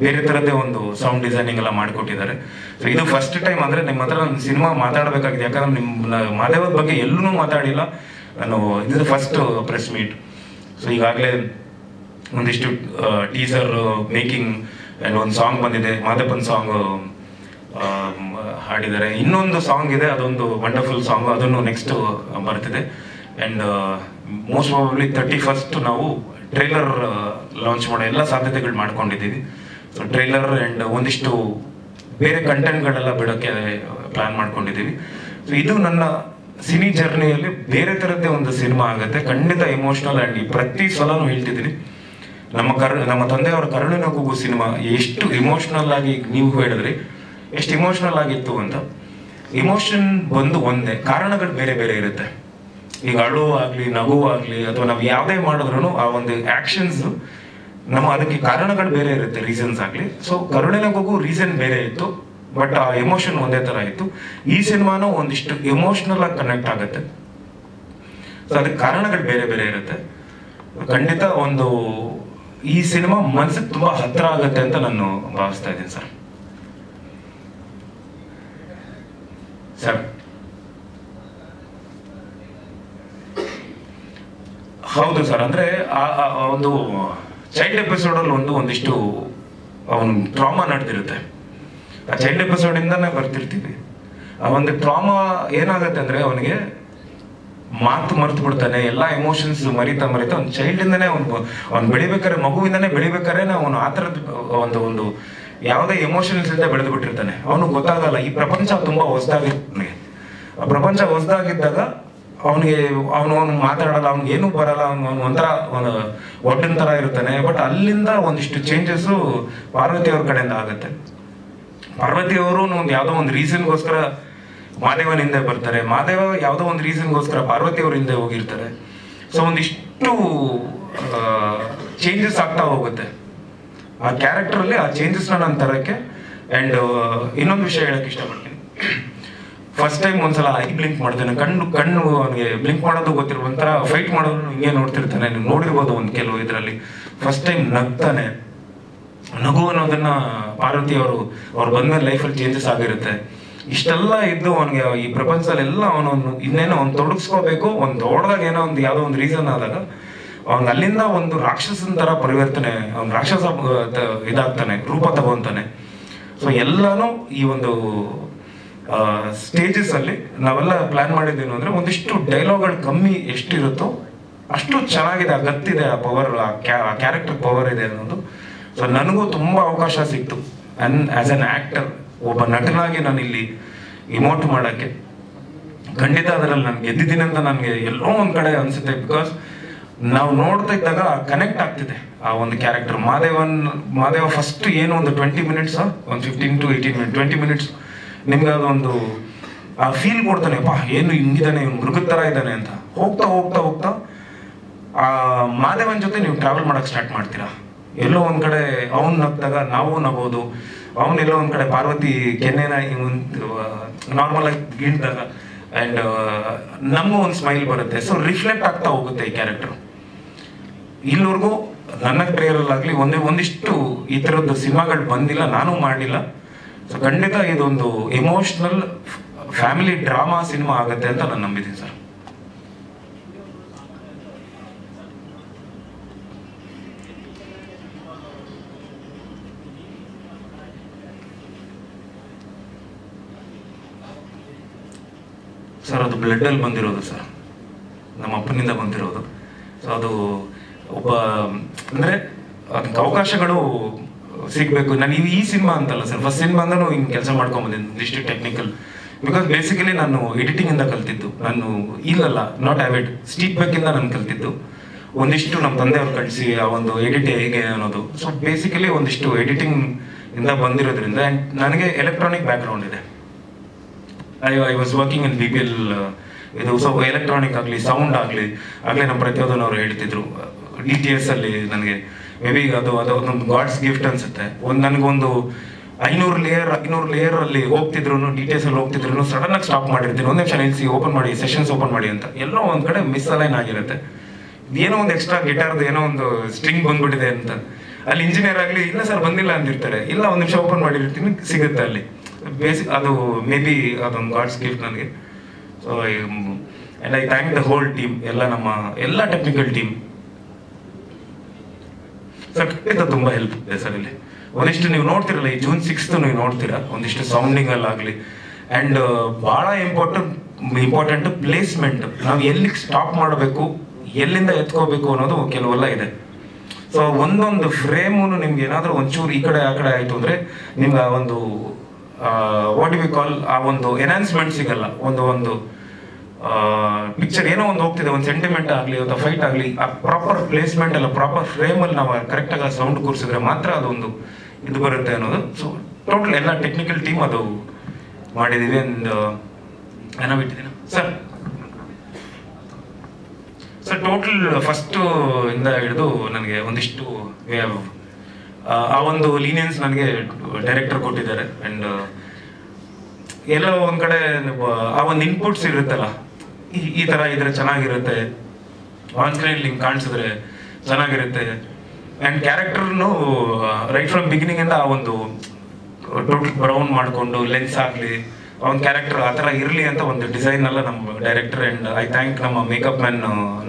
ಬೇರೆ ಥರದ್ದೇ ಒಂದು ಸೌಂಡ್ ಡಿಸೈನಿಂಗ್ ಎಲ್ಲ ಮಾಡಿಕೊಟ್ಟಿದ್ದಾರೆ. ಸೊ ಇದು ಫಸ್ಟ್ ಟೈಮ್ ಅಂದರೆ ನಿಮ್ಮ ಹತ್ರ ನಾನು ಸಿನಿಮಾ ಮಾತಾಡಬೇಕಾಗಿದೆ, ಯಾಕಂದ್ರೆ ನಿಮ್ಮ ಮಾದೇವದ ಬಗ್ಗೆ ಎಲ್ಲೂ ಮಾತಾಡಿಲ್ಲ ನಾನು. ಇದು ಫಸ್ಟ್ ಪ್ರೆಸ್ ಮೀಟ್. ಸೊ ಈಗಾಗಲೇ ಒಂದಿಷ್ಟು ಟೀಸರ್ ಮೇಕಿಂಗ್ ಆ್ಯಂಡ್ ಒಂದು ಸಾಂಗ್ ಬಂದಿದೆ, ಮಾದೇವನ್ ಸಾಂಗ್ ಹಾಡಿದ್ದಾರೆ. ಇನ್ನೊಂದು ಸಾಂಗ್ ಇದೆ, ಅದೊಂದು ವಂಡರ್ಫುಲ್ ಸಾಂಗ್, ಅದನ್ನು ನೆಕ್ಸ್ಟ್ ಬರ್ತಿದೆ. ಆ್ಯಂಡ್ ಮೋಸ್ಟ್ ಪ್ರಾಬಬ್ಲಿ 31st ನಾವು ಟ್ರೈಲರ್ ಲಾಂಚ್ ಮಾಡೋ ಎಲ್ಲ ಸಾಧ್ಯತೆಗಳು ಮಾಡ್ಕೊಂಡಿದ್ದೀವಿ. ಸೊ ಟ್ರೈಲರ್ ಆ್ಯಂಡ್ ಒಂದಿಷ್ಟು ಬೇರೆ ಕಂಟೆಂಟ್ಗಳೆಲ್ಲ ಬಿಡೋಕ್ಕೆ ಪ್ಲಾನ್ ಮಾಡ್ಕೊಂಡಿದ್ದೀವಿ. ಸೊ ಇದು ನನ್ನ ಸಿನಿ ಜರ್ನಿಯಲ್ಲಿ ಬೇರೆ ಥರದ್ದೇ ಒಂದು ಸಿನಿಮಾ ಆಗುತ್ತೆ, ಖಂಡಿತ ಎಮೋಷ್ನಲ್. ಆ್ಯಂಡ್ ಪ್ರತಿ ಸಲನೂ ಹೇಳ್ತಿದ್ದೀನಿ, ನಮ್ಮ ತಂದೆಯವರ ಕರುಳಿನ ಕೂಗು ಸಿನಿಮಾ ಎಷ್ಟು ಇಮೋಷ್ನಲ್ ಆಗಿ, ನೀವು ಹೇಳಿದ್ರಿ ಎಷ್ಟು ಇಮೋಷ್ನಲ್ ಆಗಿತ್ತು ಅಂತ. ಇಮೋಷನ್ ಬಂದು ಒಂದೇ, ಕಾರಣಗಳು ಬೇರೆ ಬೇರೆ ಇರುತ್ತೆ. ಈಗ ಅಳು ಆಗ್ಲಿ, ನಗು ಆಗ್ಲಿ, ಅಥವಾ ನಾವು ಯಾವುದೇ ಮಾಡಿದ್ರು ಆ ಒಂದು ಆಕ್ಷನ್ಸ್ ಅದಕ್ಕೆ ಕಾರಣಗಳು ಬೇರೆ ಇರುತ್ತೆ, ರೀಸನ್ಸ್ ಆಗ್ಲಿ. ಸೊ ಕರುಳಿನ ಕೂಗು ರೀಸನ್ ಬೇರೆ ಇತ್ತು, ಬಟ್ ಆ ಎಮೋಷನ್ ಒಂದೇ ತರ ಇತ್ತು. ಈ ಸಿನಿಮಾನು ಒಂದಿಷ್ಟು ಎಮೋಷನಲ್ ಆಗಿ ಕನೆಕ್ಟ್ ಆಗುತ್ತೆ. ಸೊ ಅದಕ್ಕೆ ಕಾರಣಗಳು ಬೇರೆ ಬೇರೆ ಇರುತ್ತೆ. ಖಂಡಿತ ಒಂದು ಈ ಸಿನಿಮಾ ಮನಸ್ಸಿಗೆ ತುಂಬಾ ಹತ್ರ ಆಗುತ್ತೆ ಅಂತ ನಾನು ಭಾವಿಸ್ತಾ ಇದ್ದೀನಿ ಸರ್. ಹೌದು ಸರ್, ಅಂದ್ರೆ ಒಂದು ಚೈಲ್ಡ್ ಎಪಿಸೋಡ್ ಅಲ್ಲಿ ಒಂದಿಷ್ಟು ಅವನು ಟ್ರಾಮಾ ನಡೆದಿರುತ್ತೆ. ಆ ಚೈಲ್ಡ್ ಎಪಿಸೋಡ್ ಇಂದಾನೆ ಬರ್ತಿರ್ತೀವಿ. ಆ ಒಂದು ಟ್ರಾಮಾ ಏನಾಗತ್ತೆ ಅಂದ್ರೆ ಅವನಿಗೆ ಮಾತು ಮರ್ತು ಬಿಡ್ತಾನೆ, ಎಲ್ಲಾ ಎಮೋಷನ್ಸ್ ಮರಿತಾ ಅವ್ನು ಚೈಲ್ಡ್ ಇಂದಾನೆ ಅವ್ನು ಬೆಳಿಬೇಕಾದ್ರೆ, ಮಗುವಿಂದಾನೆ ಬೆಳಿಬೇಕಾದ್ರೆ ಅವನು ಆ ಥರದ್ದು ಒಂದು ಯಾವುದೇ ಎಮೋಷನ್ಸ್ ಇಂದ ಬೆಳೆದು ಬಿಟ್ಟಿರ್ತಾನೆ. ಅವನು ಗೊತ್ತಾಗಲ್ಲ, ಈ ಪ್ರಪಂಚ ತುಂಬಾ ಹೊಸದಾಗಿರ್ತಾನೆ. ಆ ಪ್ರಪಂಚ ಹೊಸದಾಗಿದ್ದಾಗ ಅವನು ಮಾತಾಡಲ್ಲ, ಅವ್ನಿಗೆ ಏನೂ ಬರಲ್ಲ, ಅವನು ಒಂಥರ ಒಡ್ಡನ್ ತರ ಇರ್ತಾನೆ. ಬಟ್ ಅಲ್ಲಿಂದ ಒಂದಿಷ್ಟು ಚೇಂಜಸ್ ಪಾರ್ವತಿ ಅವ್ರ ಕಡೆಯಿಂದ ಆಗುತ್ತೆ. ಪಾರ್ವತಿ ಅವರು ಯಾವುದೋ ಒಂದು ರೀಸನ್ಗೋಸ್ಕರ ಮಾದೇವನ ಹಿಂದೆ ಬರ್ತಾರೆ, ಮಾದೇವ ಯಾವುದೋ ಒಂದು ರೀಸನ್ಗೋಸ್ಕರ ಪಾರ್ವತಿ ಅವ್ರ ಹಿಂದೆ ಹೋಗಿರ್ತಾರೆ. ಸೊ ಒಂದಿಷ್ಟು ಚೇಂಜಸ್ ಆಗ್ತಾ ಹೋಗುತ್ತೆ ಆ ಕ್ಯಾರೆಕ್ಟರ್ ಅಲ್ಲಿ. ಆ ಚೇಂಜಸ್ನ ನಾನು ತರಕ್ಕೆ. ಅಂಡ್ ಇನ್ನೊಂದು ವಿಷಯ ಹೇಳಕ್ ಇಷ್ಟಪಡ್ತೀನಿ. ಫಸ್ಟ್ ಟೈಮ್ ಒಂದ್ಸಲ ಐ ಬ್ಲಿಂಕ್ ಮಾಡ್ತಾನೆ, ಕಣ್ಣು ಅವನಿಗೆ ಬ್ಲಿಂಕ್ ಮಾಡೋದು ಗೊತ್ತಿರೋ, ಒಂಥರ ಫೈಟ್ ಮಾಡೋದು ಹಿಂಗೆ ನೋಡ್ತಿರ್ತಾನೆ, ನೀವು ನೋಡಿರ್ಬೋದು ಒಂದು ಕೆಲವು ಇದರಲ್ಲಿ. ಫಸ್ಟ್ ಟೈಮ್ ನಗ್ತಾನೆ. ನಗು ಅನ್ನೋದನ್ನ ಪಾರ್ವತಿ ಅವ್ರು ಬಂದ್ಮೇಲೆ ಲೈಫಲ್ಲಿ ಚೇಂಜಸ್ ಆಗಿರುತ್ತೆ. ಇಷ್ಟೆಲ್ಲ ಇದ್ದು ಅವನಿಗೆ ಈ ಪ್ರಪಂಚದಲ್ಲಿ ಎಲ್ಲ ಇನ್ನೇನೋ ಅವ್ನು ತೊಡಗಿಸ್ಕೋಬೇಕು, ಒಂದು ದೊಡ್ಡದಾಗ ಏನೋ ಯಾವುದೋ ಒಂದು ರೀಸನ್ ಆದಾಗ ಅವ್ನು ಅಲ್ಲಿಂದ ಒಂದು ರಾಕ್ಷಸನ ತರ ಪರಿವರ್ತನೆ, ಅವ್ನು ರಾಕ್ಷಸ ಇದಾಗ್ತಾನೆ, ರೂಪ ತಗೊಂತಾನೆ. ಸೊ ಎಲ್ಲಾನು ಈ ಒಂದು ಸ್ಟೇಜಸ್ ಅಲ್ಲಿ ನಾವೆಲ್ಲ ಪ್ಲಾನ್ ಮಾಡಿದ್ದೇನು ಅಂದ್ರೆ ಒಂದಿಷ್ಟು ಡೈಲಾಗ್ಗಳು ಕಮ್ಮಿ ಎಷ್ಟಿರುತ್ತೋ ಅಷ್ಟು ಚೆನ್ನಾಗಿದೆ, ಆ ಗತ್ತಿದೆ, ಆ ಪವರ್, ಆ ಕ್ಯಾರೆಕ್ಟರ್ ಪವರ್ ಇದೆ ಅನ್ನೋದು. ಸೊ ನನಗೂ ತುಂಬಾ ಅವಕಾಶ ಸಿಕ್ತು ಆಸ್ ಅನ್ ಆಕ್ಟರ್, ಒಬ್ಬ ನಟನಾಗಿ ನಾನು ಇಲ್ಲಿ ಇಮೋಟ್ ಮಾಡಕ್ಕೆ. ಖಂಡಿತ ಅದರಲ್ಲಿ ನಾನು ಗೆದ್ದಿದ್ದೀನಿ ಅಂತ ನನಗೆ ಎಲ್ಲೋ ಒಂದ್ ಕಡೆ ಅನ್ಸುತ್ತೆ. ಬಿಕಾಸ್ ನಾವು ನೋಡ್ತಾ ಇದ್ದಾಗ ಕನೆಕ್ಟ್ ಆಗ್ತಿದೆ ಆ ಒಂದು ಕ್ಯಾರೆಕ್ಟರ್. ಮಾದೇವ ಫಸ್ಟ್ ಏನು ಒಂದು 20 ಮಿನಿಟ್ಸ್, ಒಂದು 15 to 18 ಮಿನಿಟ್, 20 ಮಿನಿಟ್ಸ್ ನಿಮ್ಗೆ ಅದೊಂದು ಆ ಫೀಲ್ ಕೊಡ್ತಾನೆ, ಪಾ ಏನು ಹಿಂಗಿದ್ದಾನೆ, ಇವ್ನು ಮೃಗದ ತರ ಇದ್ದಾನೆ ಅಂತ. ಹೋಗ್ತಾ ಹೋಗ್ತಾ ಹೋಗ್ತಾ ಆ ಮಾದೇವನ್ ಜೊತೆ ನೀವು ಟ್ರಾವೆಲ್ ಮಾಡಕ್ ಸ್ಟಾರ್ಟ್ ಮಾಡ್ತೀರಾ. ಎಲ್ಲೋ ಒಂದ್ ಕಡೆ ಅವ್ನು ನಗ್ದಾಗ ನಾವು ನಗೋದು, ಅವನೆಲ್ಲೋ ಒಂದು ಕಡೆ ಪಾರ್ವತಿ ಕೆನ್ನೆನ ನಾರ್ಮಲ್ ಆಗಿ ಗಿಂಟಾಗ ಆ್ಯಂಡ್ ನಮಗೂ ಒಂದು ಸ್ಮೈಲ್ ಬರುತ್ತೆ. ಸೊ ರಿಫ್ಲೆಕ್ಟ್ ಆಗ್ತಾ ಹೋಗುತ್ತೆ ಈ ಕ್ಯಾರೆಕ್ಟರ್. ಇಲ್ಲಿವರೆಗೂ ನನ್ನ ಕ್ರಿಯರಲ್ಲಾಗಲಿ ಒಂದಿಷ್ಟು ಈ ಥರದ್ದು ಸಿನಿಮಾಗಳು ಬಂದಿಲ್ಲ, ನಾನು ಮಾಡಿಲ್ಲ. ಸೊ ಖಂಡಿತ ಇದೊಂದು ಎಮೋಷ್ನಲ್ ಫ್ಯಾಮಿಲಿ ಡ್ರಾಮಾ ಸಿನಿಮಾ ಆಗುತ್ತೆ ಅಂತ ನಾನು ನಂಬಿದ್ದೀನಿ ಸರ್. ಸರ್ ಅದು ಬ್ಲಡ್ಡಲ್ಲಿ ಬಂದಿರೋದು ಸರ್, ನಮ್ಮ ಅಪ್ಪನಿಂದ ಬಂದಿರೋದು. ಸೊ ಅದು ಒಬ್ಬ ಅಂದರೆ ಅದಕ್ಕೆ ಅವಕಾಶಗಳು ಸಿಗಬೇಕು. ನಾನು ಈ ಸಿನಿಮಾ ಅಂತಲ್ಲ ಸರ್, ಫಸ್ಟ್ ಸಿನಿಮಾ ಅಂದೂ ಹಿಂಗೆ ಕೆಲಸ ಮಾಡ್ಕೊಂಬಂದಿದ್ದು ಒಂದಿಷ್ಟು ಟೆಕ್ನಿಕಲ್. ಬಿಕಾಸ್ ಬೇಸಿಕಲಿ ನಾನು ಎಡಿಟಿಂಗಿಂದ ಕಲ್ತಿದ್ದು, ನಾನು ಇಲ್ಲಲ್ಲ ನಾಟ್ ಹ್ಯಾಬಿಟ್ ಸ್ಟೀಪ್ ಬೇಕಿಂದ ನಾನು ಕಲ್ತಿದ್ದು. ಒಂದಿಷ್ಟು ನಮ್ಮ ತಂದೆಯವ್ರು ಕಳಿಸಿ ಆ ಒಂದು ಎಡಿಟ್ ಹೇಗೆ ಅನ್ನೋದು. ಸೊ ಬೇಸಿಕಲಿ ಒಂದಿಷ್ಟು ಎಡಿಟಿಂಗ್ ಇಂದ ಬಂದಿರೋದ್ರಿಂದ ಆ್ಯಂಡ್ ನನಗೆ ಎಲೆಕ್ಟ್ರಾನಿಕ್ ಬ್ಯಾಕ್ಗ್ರೌಂಡ್ ಇದೆ. I was working in BPL. ಇದು ಸೊ ಎಲೆಕ್ಟ್ರಾನಿಕ್ ಆಗಲಿ ಸೌಂಡ್ ಆಗಲಿ ಆಗಲೇ ನಮ್ಮ ಪ್ರತಿಯೊಂದನವರು ಹೇಳ್ತಿದ್ರು. DTS ಅಲ್ಲಿ ನನಗೆ ಮೇ ಬಿ ಅದು ಒಂದು ಗಾಡ್ಸ್ ಗಿಫ್ಟ್ ಅನ್ಸುತ್ತೆ. ನನಗೊಂದು 500 ಲೇಯರ್ ಅಲ್ಲಿ ಹೋಗ್ತಿದ್ರು, DTS ಅಲ್ಲಿ ಹೋಗ್ತಿದ್ರು, ಸಡನ್ ಆಗಿ ಸ್ಟಾಪ್ ಮಾಡಿರ್ತೀನಿ, ಒಂದು ನಿಮಿಷ ನಿಲ್ಲಿಸಿ ಓಪನ್ ಮಾಡಿ, ಸೆಷನ್ಸ್ ಓಪನ್ ಮಾಡಿ ಅಂತ. ಎಲ್ಲೋ ಒಂದು ಕಡೆ ಮಿಸ್ ಅಲೈನ್ ಆಗಿರುತ್ತೆ. ಏನೋ ಒಂದು ಎಕ್ಸ್ಟ್ರಾ ಗಿಟಾರ್ದು ಏನೋ ಒಂದು ಸ್ಟ್ರಿಂಗ್ ಬಂದ್ಬಿಟ್ಟಿದೆ ಅಂತ. ಅಲ್ಲಿ ಇಂಜಿನಿಯರ್ ಆಗಲಿ ಇಲ್ಲ ಸರ್ ಬಂದಿಲ್ಲ ಅಂತಿರ್ತಾರೆ, ಇಲ್ಲ ಒಂದು ನಿಮಿಷ ಓಪನ್ ಮಾಡಿರ್ತೀನಿ ಸಿಗುತ್ತೆ ಅಲ್ಲಿ. ಬೇಸಿಕ್ ಅದು ಮೇ ಬಿ ಅದೊಂದು ಗಾಡ್ಸ್ ಗಿಫ್ಟ್ ನನಗೆ. So and I thank the whole team, ಎಲ್ಲ ಟೆಕ್ನಿಕಲ್ ಟೀಮ್. ಸರ್ ಖಂಡಿತ ತುಂಬ ಹೆಲ್ಪ್ ಇದೆ ಸರ್ ಇಲ್ಲಿ. ಒಂದಿಷ್ಟು ನೀವು ನೋಡ್ತಿರಲ್ಲ, ಈ June 6th ನೀವು ನೋಡ್ತೀರಾ, ಒಂದಿಷ್ಟು ಸೌಂಡಿಂಗ್ ಅಲ್ಲಾಗಲಿ ಆ್ಯಂಡ್ ಭಾಳ ಇಂಪಾರ್ಟೆಂಟ್ ಪ್ಲೇಸ್ಮೆಂಟ್. ನಾವು ಎಲ್ಲಿಗೆ ಸ್ಟಾಪ್ ಮಾಡಬೇಕು, ಎಲ್ಲಿಂದ ಎತ್ಕೋಬೇಕು ಅನ್ನೋದು ಕೆಲವೆಲ್ಲ ಇದೆ. ಸೊ ಒಂದೊಂದು ಫ್ರೇಮು ನಿಮ್ಗೆ ಏನಾದರೂ ಒಂಚೂರು ಈ ಕಡೆ ಆ ಕಡೆ ಆಯಿತು ಅಂದರೆ ನಿಮ್ಗೆ ಆ ಒಂದು ವಾಟ್ ವಿ ಕಾಲ್ ಆ ಒಂದು ಎನ್ಹಾನ್ಸ್ಮೆಂಟ್ ಸಿಗಲ್ಲ. ಒಂದು ಪಿಕ್ಚರ್ ಏನೋ ಒಂದು ಹೋಗ್ತಿದೆ, ಒಂದು ಸೆಂಟಿಮೆಂಟ್ ಆಗಲಿ ಅಥವಾ ಫೈಟ್ ಆಗಲಿ, ಆ ಪ್ರಾಪರ್ ಪ್ಲೇಸ್ಮೆಂಟ್ ಅಲ್ಲ ಪ್ರಾಪರ್ ಫ್ರೇಮಲ್ಲಿ ನಾವು ಕರೆಕ್ಟಾಗಿ ಸೌಂಡ್ ಕೂರಿಸಿದ್ರೆ ಮಾತ್ರ ಅದೊಂದು ಇದು ಬರುತ್ತೆ ಅನ್ನೋದು. ಸೊ ಟೋಟಲ್ ಎಲ್ಲ ಟೆಕ್ನಿಕಲ್ ಟೀಮ್ ಅದು ಮಾಡಿದ್ದೀವಿ. ಅಂಡ್ ಏನೋ ಬಿಟ್ಟಿದ್ದೀನಿ ಸರ್. ಟೋಟಲ್ ಫಸ್ಟು ಇಂದ ಹಿಡಿದು ನನಗೆ ಒಂದಿಷ್ಟು ಆ ಒಂದು ಲೀನಿಯನ್ಸ್ ನನಗೆ ಡೈರೆಕ್ಟರ್ ಕೊಟ್ಟಿದ್ದಾರೆ. ಆ್ಯಂಡ್ ಎಲ್ಲೋ ಒಂದು ಕಡೆ ಆ ಒಂದು ಇನ್ಪುಟ್ಸ್ ಇರುತ್ತಲ್ಲ, ಈ ಥರ ಇದ್ರೆ ಚೆನ್ನಾಗಿರುತ್ತೆ, ಆನ್ ಸ್ಕ್ರೀನ್ ಹಿಂಗೆ ಕಾಣಿಸಿದ್ರೆ ಚೆನ್ನಾಗಿರುತ್ತೆ. ಆ್ಯಂಡ್ ಕ್ಯಾರೆಕ್ಟರ್ನು ರೈಟ್ ಫ್ರಮ್ ಬಿಗಿನಿಂಗಿಂದ ಆ ಒಂದು ಟೋಟಲ್ ಬ್ರೌನ್ ಮಾಡಿಕೊಂಡು ಲೆನ್ಸ್ ಆಗಲಿ ಒಂದು ಕ್ಯಾರೆಕ್ಟರ್ ಆ ಥರ ಇರಲಿ ಅಂತ ಒಂದು ಡಿಸೈನ್ ಎಲ್ಲ ನಮ್ಮ ಡೈರೆಕ್ಟರ್. ಆ್ಯಂಡ್ ಐ ಥ್ಯಾಂಕ್ ನಮ್ಮ ಮೇಕಪ್ ಮ್ಯಾನ್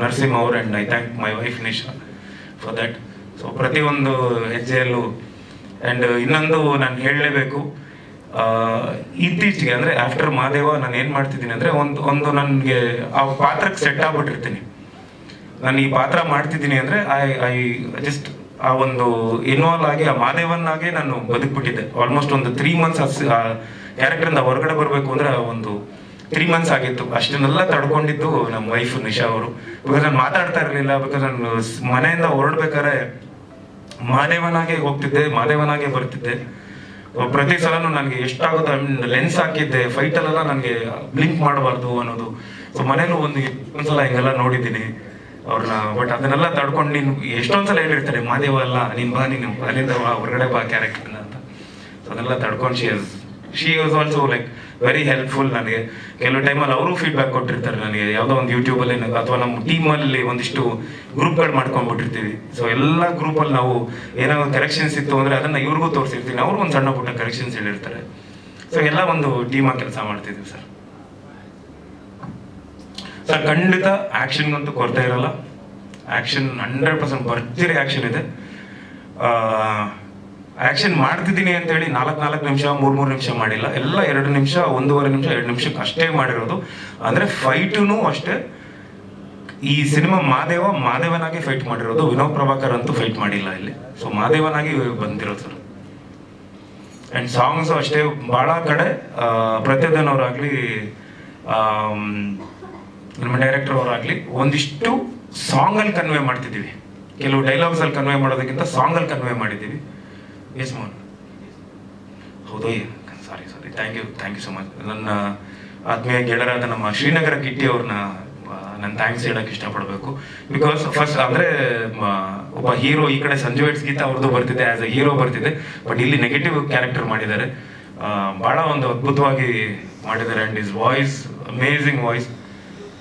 ನರಸಿಂಹ ಅವರು and I thank my wife Nisha for that. So ಪ್ರತಿಯೊಂದು ಹೆಜ್ಜೆಯಲ್ಲೂ. ಆ್ಯಂಡ್ ಇನ್ನೊಂದು ನಾನು ಹೇಳಲೇಬೇಕು, ಇತ್ತೀಚೆಗೆ ಅಂದರೆ ಆಫ್ಟರ್ ಮಹಾದೇವ ನಾನು ಏನು ಮಾಡ್ತಿದ್ದೀನಿ ಅಂದರೆ ಒಂದು ನನಗೆ ಆ ಪಾತ್ರಕ್ಕೆ ಸೆಟ್ ಆಗ್ಬಿಟ್ಟಿರ್ತೀನಿ. ನಾನು ಈ ಪಾತ್ರ ಮಾಡ್ತಿದ್ದೀನಿ ಅಂದರೆ ಐ ಜಸ್ಟ್ ಆ ಒಂದು ಇನ್ವಾಲ್ವ್ ಆಗಿ ಆ ಮಹಾದೇವನ್ನಾಗೆ ನಾನು ಬದುಕ್ಬಿಟ್ಟಿದ್ದೆ. ಆಲ್ಮೋಸ್ಟ್ ಒಂದು 3 months ಆ ಕ್ಯಾರೆಕ್ಟರಿಂದ ಹೊರಗಡೆ ಬರಬೇಕು ಅಂದರೆ ಒಂದು 3 months ಆಗಿತ್ತು. ಅಷ್ಟನ್ನೆಲ್ಲ ತಡ್ಕೊಂಡಿದ್ದು ನಮ್ಮ ವೈಫ್ ನಿಶಾ ಅವರು. ಬಿಕಾಸ್ ನಾನು ಮಾತಾಡ್ತಾ ಇರಲಿಲ್ಲ, ಬಿಕಾಸ್ ನಾನು ಮನೆಯಿಂದ ಹೊರಡ್ಬೇಕಾದ್ರೆ ಮಹಾದೇವನಾಗೆ ಹೋಗ್ತಿದ್ದೆ, ಮಹಾದೇವನಾಗೆ ಬರ್ತಿದ್ದೆ. ಪ್ರತಿ ಸಲನೂ ನನಗೆ ಎಷ್ಟಾಗುತ್ತೋ ಲೆನ್ಸ್ ಹಾಕಿದ್ದೆ, ಫೈಟಲ್ಲೆಲ್ಲ ನನಗೆ ಬ್ಲಿಂಕ್ ಮಾಡಬಾರ್ದು ಅನ್ನೋದು. ಸೊ ಮನೇಲೂ ಒಂದ್ಸಲ ಹಿಂಗೆಲ್ಲ ನೋಡಿದ್ದೀನಿ ಅವ್ರನ್ನ. ಬಟ್ ಅದನ್ನೆಲ್ಲ ತಡ್ಕೊಂಡು ನೀನು ಎಷ್ಟೊಂದ್ಸಲ ಹೇಳಿರ್ತಾರೆ ಮಹಾದೇವ ಅಲ್ಲ ನೀನು ಬಾ, ನೀನು ಅಲ್ಲಿಂದ ಹೊರಗಡೆ ಬಾ ಕ್ಯಾರೆಕ್ಟರ್ನ ಅಂತ. ಸೊ ಅದನ್ನೆಲ್ಲ ತಡ್ಕೊಂಡು she was also like very helpful ನನಗೆ. ಕೆಲವು ಟೈಮಲ್ಲಿ ಅವರು ಫೀಡ್ಬ್ಯಾಕ್ ಕೊಟ್ಟಿರ್ತಾರೆ ನನಗೆ, ಯಾವುದೋ ಒಂದು ಯೂಟ್ಯೂಬಲ್ಲಿ ಅಥವಾ ನಮ್ಮ ಟೀಮಲ್ಲಿ ಒಂದಿಷ್ಟು ಗ್ರೂಪ್ಗಳು ಮಾಡ್ಕೊಂಡ್ಬಿಟ್ಟಿರ್ತೀವಿ. ಸೊ ಎಲ್ಲ ಗ್ರೂಪಲ್ಲಿ ನಾವು ಏನೋ ಕರೆಕ್ಷನ್ಸ್ ಇತ್ತು ಅಂದರೆ ಅದನ್ನು ಇವ್ರಿಗೂ ತೋರಿಸಿರ್ತೀನಿ, ಅವ್ರಿಗೂ ಒಂದು ಸಣ್ಣ ಪುಟ್ಟ ಕರೆಕ್ಷನ್ಸ್ ಹೇಳಿರ್ತಾರೆ. ಸೊ ಎಲ್ಲ ಒಂದು ಟೀಮಾಗಿ ಕೆಲಸ ಮಾಡ್ತಿದ್ವಿ ಸರ್. ಖಂಡಿತ ಆ್ಯಕ್ಷನ್ಗಂತೂ ಕೊರತೆ ಇರಲ್ಲ. ಆ್ಯಕ್ಷನ್ 100% ಭರ್ಜರಿ ಆ್ಯಕ್ಷನ್ ಇದೆ. ಆ್ಯಕ್ಷನ್ ಮಾಡ್ತಿದ್ದೀನಿ ಅಂತೇಳಿ 4 ನಿಮಿಷ 3 ನಿಮಿಷ ಮಾಡಿಲ್ಲ, ಎಲ್ಲ 2 ನಿಮಿಷ 1.5 ನಿಮಿಷ 2 ನಿಮಿಷಕ್ಕೆ ಅಷ್ಟೇ ಮಾಡಿರೋದು. ಅಂದರೆ ಫೈಟೂ ಅಷ್ಟೇ. ಈ ಸಿನಿಮಾ ಮಹಾದೇವನಾಗಿ ಫೈಟ್ ಮಾಡಿರೋದು, ವಿನೋದ್ ಪ್ರಭಾಕರ್ ಅಂತೂ ಫೈಟ್ ಮಾಡಿಲ್ಲ ಇಲ್ಲಿ. ಸೊ ಮಹಾದೇವನಾಗಿ ಬಂದಿರೋದು ಸರ್. ಆ್ಯಂಡ್ ಸಾಂಗ್ಸು ಅಷ್ಟೇ. ಭಾಳ ಕಡೆ ಪ್ರತ್ಯೇಧನ್ ಅವರಾಗಲಿ ನಮ್ಮ ಡೈರೆಕ್ಟರ್ ಅವರಾಗಲಿ ಒಂದಿಷ್ಟು ಸಾಂಗಲ್ಲಿ ಕನ್ವೆ ಮಾಡ್ತಿದ್ದೀವಿ. ಕೆಲವು ಡೈಲಾಗ್ಸಲ್ಲಿ ಕನ್ವೆ ಮಾಡೋದಕ್ಕಿಂತ ಸಾಂಗಲ್ಲಿ ಕನ್ವೆ ಮಾಡಿದ್ದೀವಿ. ಎಸ್ ಮೋಹನ್, ಹೌದು, sorry thank you so much. ನನ್ನ ಆತ್ಮೀಯ ಗೆಳೆಯರಾದ ನಮ್ಮ ಶ್ರೀನಗರ ಕಿಟ್ಟಿ ಅವ್ರನ್ನ ನಾನು ಥ್ಯಾಂಕ್ಸ್ ಹೇಳೋಕ್ಕೆ ಇಷ್ಟಪಡಬೇಕು. ಬಿಕಾಸ್ ಫಸ್ಟ್ ಅಂದರೆ ಒಬ್ಬ ಹೀರೋ, ಈ ಕಡೆ ಸಂಜು ವೆಟ್ಸ್ ಗೀತಾ ಅವ್ರದ್ದು ಬರ್ತಿದೆ, ಆಸ್ ಅ ಹೀರೋ ಬರ್ತಿದೆ, ಬಟ್ ಇಲ್ಲಿ ನೆಗೆಟಿವ್ ಕ್ಯಾರೆಕ್ಟರ್ ಮಾಡಿದ್ದಾರೆ. ಭಾಳ ಒಂದು ಅದ್ಭುತವಾಗಿ ಮಾಡಿದ್ದಾರೆ. And is voice, amazing voice,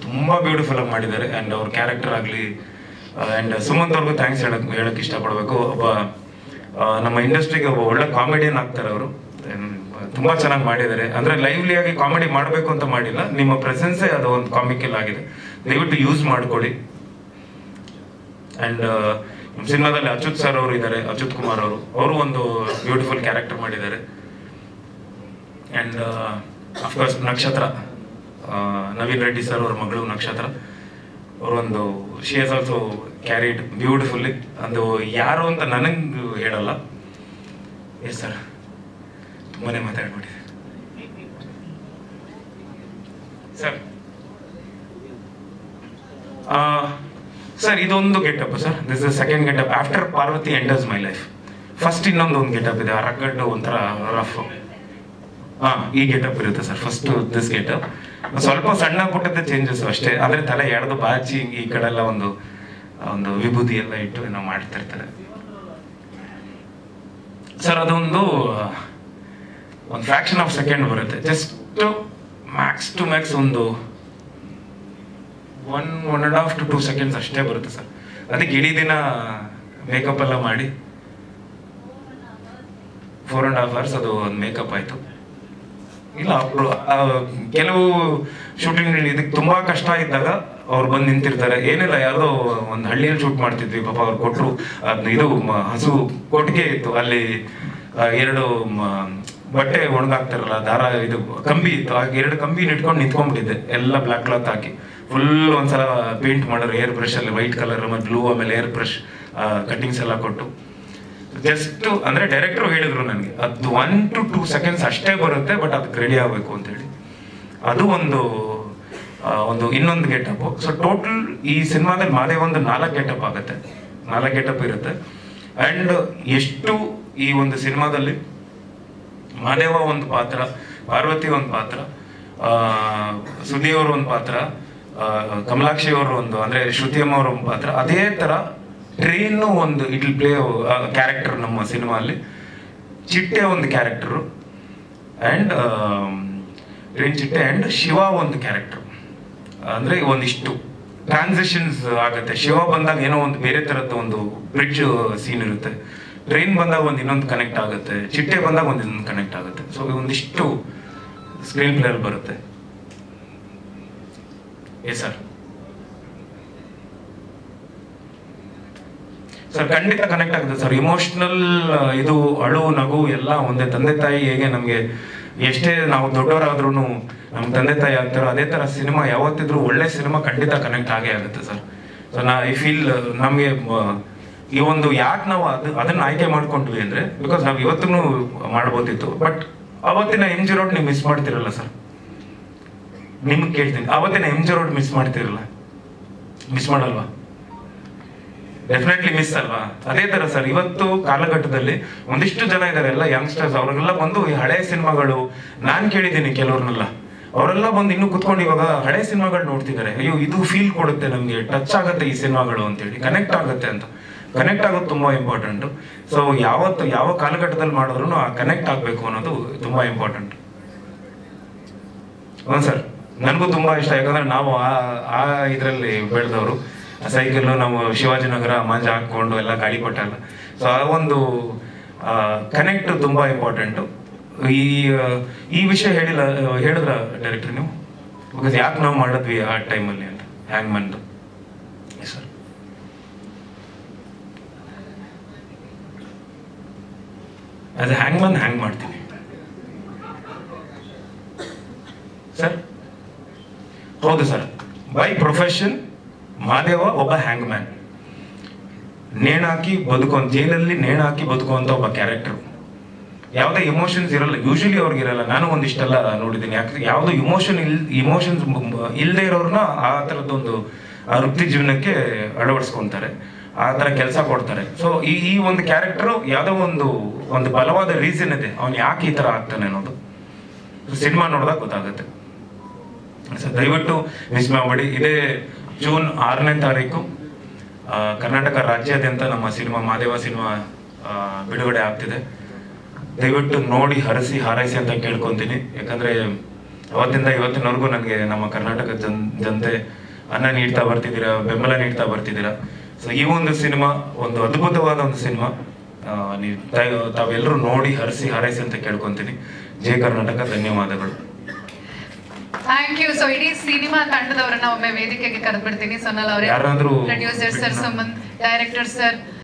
ತುಂಬ ಬ್ಯೂಟಿಫುಲ್ ಆಗಿ ಮಾಡಿದ್ದಾರೆ. ಆ್ಯಂಡ್ ಅವ್ರ ಕ್ಯಾರೆಕ್ಟರ್ ಆಗಲಿ, ಆ್ಯಂಡ್ ಸುಮಂತ್ ಅವ್ರಿಗೂ ಥ್ಯಾಂಕ್ಸ್ ಹೇಳಕ್ಕೆ ಇಷ್ಟಪಡಬೇಕು. ಒಬ್ಬ ನಮ್ಮ ಇಂಡಸ್ಟ್ರಿಗೆ ಒಬ್ಬ ಒಳ್ಳೆ ಕಾಮಿಡಿಯನ್ ಆಗ್ತಾರೆ ಅವರು. ತುಂಬ ಚೆನ್ನಾಗಿ ಮಾಡಿದ್ದಾರೆ. ಅಂದರೆ ಲೈವ್ಲಿಯಾಗಿ ಕಾಮಿಡಿ ಮಾಡಬೇಕು ಅಂತ ಮಾಡಿಲ್ಲ, ನಿಮ್ಮ ಪ್ರೆಸೆನ್ಸೇ ಅದು ಒಂದು ಕಾಮಿಕಲ್ ಆಗಿದೆ, ದಯವಿಟ್ಟು ಯೂಸ್ ಮಾಡ್ಕೊಳ್ಳಿ. ಆ್ಯಂಡ್ ಸಿನಿಮಾದಲ್ಲಿ ಅಚ್ಯುತ್ ಸರ್ ಅವರು ಇದ್ದಾರೆ, ಅಚ್ಯುತ್ ಕುಮಾರ್ ಅವರು ಒಂದು ಬ್ಯೂಟಿಫುಲ್ ಕ್ಯಾರೆಕ್ಟರ್ ಮಾಡಿದ್ದಾರೆ. ಆ್ಯಂಡ್ ಅಫ್ಕೋರ್ಸ್ ನಕ್ಷತ್ರ, ನವೀನ್ ರೆಡ್ಡಿ ಸರ್ ಅವ್ರ ಮಗಳು ನಕ್ಷತ್ರ, ಅವರೊಂದು she has also carried beautifully. ಅದು ಯಾರು ಅಂತ ನನಗೆ ಹೇಳಲ್ಲ. ಎಸ್ ಸರ್, ತುಂಬಾನೇ ಮಾತಾಡ್ಬಿಟ್ಟಿದೆ ಸರ್. ಸರ್ ಇದೊಂದು getup sir, this is second getup after Parvati enters my life. First ಇನ್ನೊಂದು ಗೆಟಪ್ ಇದೆ, ರಗಡ್ ಒಂಥರ ರಫ್. ಈ ಗೆಟಪ್ ಇರುತ್ತೆ ಸರ್, ಫಸ್ಟ್ ದಿಸ್ ಗೆಟಪ್. ಸ್ವಲ್ಪ ಸಣ್ಣ ಪುಟ್ಟದ ಚೇಂಜಸ್ ಅಷ್ಟೇ, ಆದರೆ ತಲೆ ಎಳೆದು ಬಾಚಿ ಈ ಕಡೆಲ್ಲ ಒಂದು ವಿಭೂತಿ ಎಲ್ಲ ಇಟ್ಟು ನಾವು ಮಾಡ್ತಾ ಇರ್ತಾರೆ ಸರ್. ಅದೊಂದು ಫ್ರಾಕ್ಷನ್ ಆಫ್ ಸೆಕೆಂಡ್ ಬರುತ್ತೆ, ಜಸ್ಟ್ ಮ್ಯಾಕ್ಸ್ ಟು ಮ್ಯಾಕ್ಸ್ ಒಂದು 1.5 to 2 seconds ಅಷ್ಟೇ ಬರುತ್ತೆ ಸರ್. ಅದಕ್ಕೆ ಇಡೀ ದಿನ ಮೇಕಪ್ ಎಲ್ಲ ಮಾಡಿ 4.5 hours ಅದು ಒಂದು ಮೇಕಪ್ ಆಯಿತು. ಇಲ್ಲ ಕೆಲವು ಶೂಟಿಂಗ್ ಇದಕ್ಕೆ ತುಂಬ ಕಷ್ಟ ಇದ್ದಾಗ ಅವ್ರು ಬಂದು ನಿಂತಿರ್ತಾರೆ. ಏನಿಲ್ಲ, ಯಾವುದೋ ಒಂದು ಹಳ್ಳಿಯಲ್ಲಿ ಶೂಟ್ ಮಾಡ್ತಿದ್ವಿ, ಪಾಪ ಅವ್ರು ಕೊಟ್ಟರು ಇದು ಹಸು ಕೊಟ್ಟಿಗೆ ಇತ್ತು, ಅಲ್ಲಿ 2 ಬಟ್ಟೆ ಒಣಗಾಕ್ತಾರಲ್ಲ, ದಾರ, ಇದು ಕಂಬಿ ಇತ್ತು, ಆಗ 2 ಕಂಬಿ ಇಟ್ಕೊಂಡು ನಿಂತ್ಕೊಂಡ್ಬಿಟ್ಟಿದ್ದೆ, ಎಲ್ಲ ಬ್ಲ್ಯಾಕ್ ಕ್ಲಾತ್ ಹಾಕಿ ಫುಲ್ ಒಂದ್ಸಲ ಪೇಂಟ್ ಮಾಡೋರು ಏರ್ ಬ್ರಷ್ ಅಲ್ಲಿ, ವೈಟ್ ಕಲರ್ ಮತ್ತು ಬ್ಲೂ, ಆಮೇಲೆ ಏರ್ ಬ್ರಷ್ ಕಟ್ಟಿಂಗ್ಸ್ ಎಲ್ಲ ಕೊಟ್ಟು ಜಸ್ಟ್ ಅಂದರೆ ಡೈರೆಕ್ಟ್ರು ಹೇಳಿದ್ರು ನನಗೆ ಅದು 1 to 2 seconds ಅಷ್ಟೇ ಬರುತ್ತೆ, ಬಟ್ ಅದಕ್ಕೆ ರೆಡಿ ಆಗಬೇಕು ಅಂತೇಳಿ. ಅದು ಒಂದು ಇನ್ನೊಂದು ಗೆಟಪ್. ಸೊ ಟೋಟಲ್ ಈ ಸಿನಿಮಾದಲ್ಲಿ ಮಾದೇವ ಒಂದು 4 ಗೆಟಪ್ ಆಗುತ್ತೆ, 4 ಗೆಟಪ್ ಇರುತ್ತೆ. ಆ್ಯಂಡ್ ಎಷ್ಟು ಈ ಒಂದು ಸಿನಿಮಾದಲ್ಲಿ ಮಾದೇವ ಒಂದು ಪಾತ್ರ, ಪಾರ್ವತಿ ಒಂದು ಪಾತ್ರ, ಸುದಿಯವರು ಒಂದು ಪಾತ್ರ, ಕಮಲಾಕ್ಷಿ ಅವರು ಒಂದು, ಅಂದರೆ ಶ್ರುತಿಯಮ್ಮ ಅವರ ಒಂದು ಪಾತ್ರ, ಅದೇ ಥರ ಟ್ರೈನು ಒಂದು ಇಟ್ ವಿಲ್ ಪ್ಲೇ ಕ್ಯಾರೆಕ್ಟರ್ ನಮ್ಮ ಸಿನಿಮಾಲ್ಲಿ. ಚಿಟ್ಟೆ ಒಂದು ಕ್ಯಾರೆಕ್ಟರು, ಆ್ಯಂಡ್ ಟ್ರೈನ್ ಚಿಟ್ಟೆ ಆ್ಯಂಡ್ ಶಿವ ಒಂದು ಕ್ಯಾರೆಕ್ಟರ್. ಅಂದರೆ ಒಂದಿಷ್ಟು ಟ್ರಾನ್ಸಿಷನ್ಸ್ ಆಗುತ್ತೆ. ಶಿವ ಬಂದಾಗ ಏನೋ ಒಂದು ಬೇರೆ ಥರದ್ದು ಒಂದು ಬ್ರಿಡ್ಜ್ ಸೀನ್ ಇರುತ್ತೆ, ಟ್ರೈನ್ ಬಂದಾಗ ಒಂದು ಇನ್ನೊಂದು ಕನೆಕ್ಟ್ ಆಗುತ್ತೆ, ಚಿಟ್ಟೆ ಬಂದಾಗ ಒಂದು ಇನ್ನೊಂದು ಕನೆಕ್ಟ್ ಆಗುತ್ತೆ. ಸೊ ಒಂದಿಷ್ಟು ಸ್ಕ್ರೀನ್ ಪ್ಲೇಯಲ್ಲಿ ಬರುತ್ತೆ. Yes sir. ಸರ್ ಖಂಡಿತ ಕನೆಕ್ಟ್ ಆಗುತ್ತೆ ಸರ್. ಇಮೋಷ್ನಲ್ ಇದು ಅಳು ನಗು ಎಲ್ಲ ಒಂದೇ. ತಂದೆ ತಾಯಿ ಹೇಗೆ ನಮಗೆ ಎಷ್ಟೇ ನಾವು ದೊಡ್ಡವರಾದ್ರೂ ನಮ್ಮ ತಂದೆ ತಾಯಿ ಆಗ್ತಾರೋ, ಅದೇ ಥರ ಸಿನಿಮಾ ಯಾವತ್ತಿದ್ರೂ ಒಳ್ಳೆ ಸಿನಿಮಾ ಖಂಡಿತ ಕನೆಕ್ಟ್ ಆಗೇ ಆಗುತ್ತೆ ಸರ್. ಸೊ ಐ ಫೀಲ್ ನಮಗೆ ಈ ಒಂದು ಯಾಕೆ ನಾವು ಅದನ್ನ ಆಯ್ಕೆ ಮಾಡ್ಕೊಂಡ್ವಿ ಅಂದರೆ, ಬಿಕಾಸ್ ನಾವು ಇವತ್ತೂ ಮಾಡ್ಬೋದಿತ್ತು, ಬಟ್ ಅವತ್ತಿನ MG ರೋಡ್ ನೀವು ಮಿಸ್ ಮಾಡ್ತಿರಲ್ಲ ಸರ್. ನಿಮ್ಗೆ ಕೇಳ್ತೀನಿ, ಅವತ್ತಿನ MG ರೋಡ್ ಮಿಸ್ ಮಾಡ್ತಿರಲ್ಲ, ಮಿಸ್ ಮಾಡಲ್ವಾ? ಡೆಫಿನೆಟ್ಲಿ ಮಿಸ್ ಅಲ್ವಾ? ಅದೇ ತರ ಸರ್, ಇವತ್ತು ಕಾಲಘಟ್ಟದಲ್ಲಿ ಒಂದಿಷ್ಟು ಜನ ಇದ್ದಾರೆ, ಎಲ್ಲ ಯಂಗ್ಸ್ಟರ್ಸ್, ಅವ್ರಿಗೆಲ್ಲ ಬಂದು ಈ ಹಳೆ ಸಿನಿಮಾಗಳು, ನಾನು ಕೇಳಿದ್ದೀನಿ ಕೆಲವ್ರನ್ನೆಲ್ಲ, ಅವರೆಲ್ಲ ಬಂದು ಇನ್ನೂ ಕುತ್ಕೊಂಡು ಇವಾಗ ಹಳೆ ಸಿನಿಮಾಗಳು ನೋಡ್ತಿದ್ದಾರೆ. ಅಯ್ಯೋ ಇದು ಫೀಲ್ ಕೊಡುತ್ತೆ ನಮಗೆ, ಟಚ್ ಆಗುತ್ತೆ ಈ ಸಿನಿಮಾಗಳು ಅಂತೇಳಿ, ಕನೆಕ್ಟ್ ಆಗುತ್ತೆ ಅಂತ. ಕನೆಕ್ಟ್ ಆಗೋದು ತುಂಬಾ ಇಂಪಾರ್ಟೆಂಟ್. ಸೊ ಯಾವ ಕಾಲಘಟ್ಟದಲ್ಲಿ ಮಾಡಿದ್ರು ಆ ಕನೆಕ್ಟ್ ಆಗಬೇಕು ಅನ್ನೋದು ತುಂಬಾ ಇಂಪಾರ್ಟೆಂಟ್. ಹ್ಞೂ ಸರ್, ನನಗೂ ತುಂಬಾ ಇಷ್ಟ, ಯಾಕಂದ್ರೆ ನಾವು ಆ ಇದರಲ್ಲಿ ಬೆಳೆದವರು. ಸೈಕಲ್ ನಾವು ಶಿವಾಜಿನಗರ ಮಾಂಜ ಹಾಕೊಂಡು ಎಲ್ಲ ಗಾಳಿಪಟ ಎಲ್ಲ. ಸೊ ಆ ಒಂದು ಕನೆಕ್ಟ್ ತುಂಬಾ ಇಂಪಾರ್ಟೆಂಟು. ಈ ವಿಷಯ ಹೇಳಿದ್ರ ಡೈರೆಕ್ಟರ್ ನೀವು, ಬಿಕಾಸ್ ಯಾಕೆ ನಾವು ಮಾಡಿದ್ವಿ ಆ ಟೈಮಲ್ಲಿ ಅಂತ, ಹ್ಯಾಂಗ್ ಮ್ಯಾನ್ದು. Sir as a hangman hang ಮಾಡ್ತೀನಿ ಸರ್. ಹೌದು ಸರ್, ಬೈ ಪ್ರೊಫೆಷನ್ ಮಾದೇವ ಒಬ್ಬ ಹ್ಯಾಂಗ್ ಮ್ಯಾನ್. ನೇಣಾಕಿ ಜೈಲಲ್ಲಿ ನೇಣಾಕಿ ಬದುಕುವಂತ ಒಬ್ಬ ಕ್ಯಾರೆಕ್ಟರ್. ಯಾವುದೇ ಇಮೋಷನ್ಸ್ ಇರಲ್ಲ, ಯೂಶಲಿ ಅವ್ರಿಗಿರಲ್ಲ. ನಾನು ಒಂದಿಷ್ಟೆಲ್ಲ ನೋಡಿದ್ದೀನಿ, ಯಾಕಂದ್ರೆ ಯಾವುದೋ ಇಮೋಷನ್ಸ್ ಇಲ್ಲದೆ ಇರೋರನ್ನ ಆ ಥರದ್ದೊಂದು ವೃತ್ತಿ ಜೀವನಕ್ಕೆ ಅಳವಡಿಸ್ಕೊತಾರೆ, ಆ ಥರ ಕೆಲಸ ಕೊಡ್ತಾರೆ. ಸೊ ಈ ಒಂದು ಕ್ಯಾರೆಕ್ಟರು ಯಾವುದೋ ಒಂದು ಬಲವಾದ ರೀಸನ್ ಇದೆ ಅವ್ನು ಯಾಕೆ ಈ ಥರ ಆಗ್ತಾನೆ ಅನ್ನೋದು ಸಿನಿಮಾ ನೋಡಿದಾಗ ಗೊತ್ತಾಗುತ್ತೆ. ಸೊ ದಯವಿಟ್ಟು ಮಿಸ್ ಮಾಡಬೇಡಿ. ಇದೇ ಜೂನ್ 6ನೇ ತಾರೀಕು ಕರ್ನಾಟಕ ರಾಜ್ಯಾದ್ಯಂತ ನಮ್ಮ ಸಿನಿಮಾ ಮಾದೇವ ಸಿನಿಮಾ ಬಿಡುಗಡೆ ಆಗ್ತಿದೆ. ದಯವಿಟ್ಟು ನೋಡಿ ಹರಸಿ ಹಾರೈಸಿ ಅಂತ ಕೇಳ್ಕೊತೀನಿ. ಯಾಕಂದರೆ ಅವತ್ತಿಂದ ಇವತ್ತಿನವರೆಗೂ ನನಗೆ ನಮ್ಮ ಕರ್ನಾಟಕ ಜನತೆ ಅನ್ನ ನೀಡ್ತಾ ಬರ್ತಿದ್ದೀರಾ, ಬೆಂಬಲ ನೀಡ್ತಾ ಬರ್ತಿದ್ದೀರಾ. ಸೊ ಈ ಒಂದು ಸಿನಿಮಾ ಒಂದು ಅದ್ಭುತವಾದ ಒಂದು ಸಿನಿಮಾ. ನೀವು ತಾವೆಲ್ಲರೂ ನೋಡಿ ಹರಸಿ ಹಾರೈಸಿ ಅಂತ ಕೇಳ್ಕೊತೀನಿ. ಜೈ ಕರ್ನಾಟಕ. ಧನ್ಯವಾದಗಳು. Thank you. ಸೊ ಇಡೀ ಸಿನಿಮಾ ತಂಡದವರನ್ನ ಒಮ್ಮೆ ವೇದಿಕೆಗೆ ಕರೆದ್ಬಿಡ್ತೀನಿ. ಸೋನಲ್ ಅವರೇ, ಯಾರಾದ್ರೂ producer sir, Sumanth, director sir,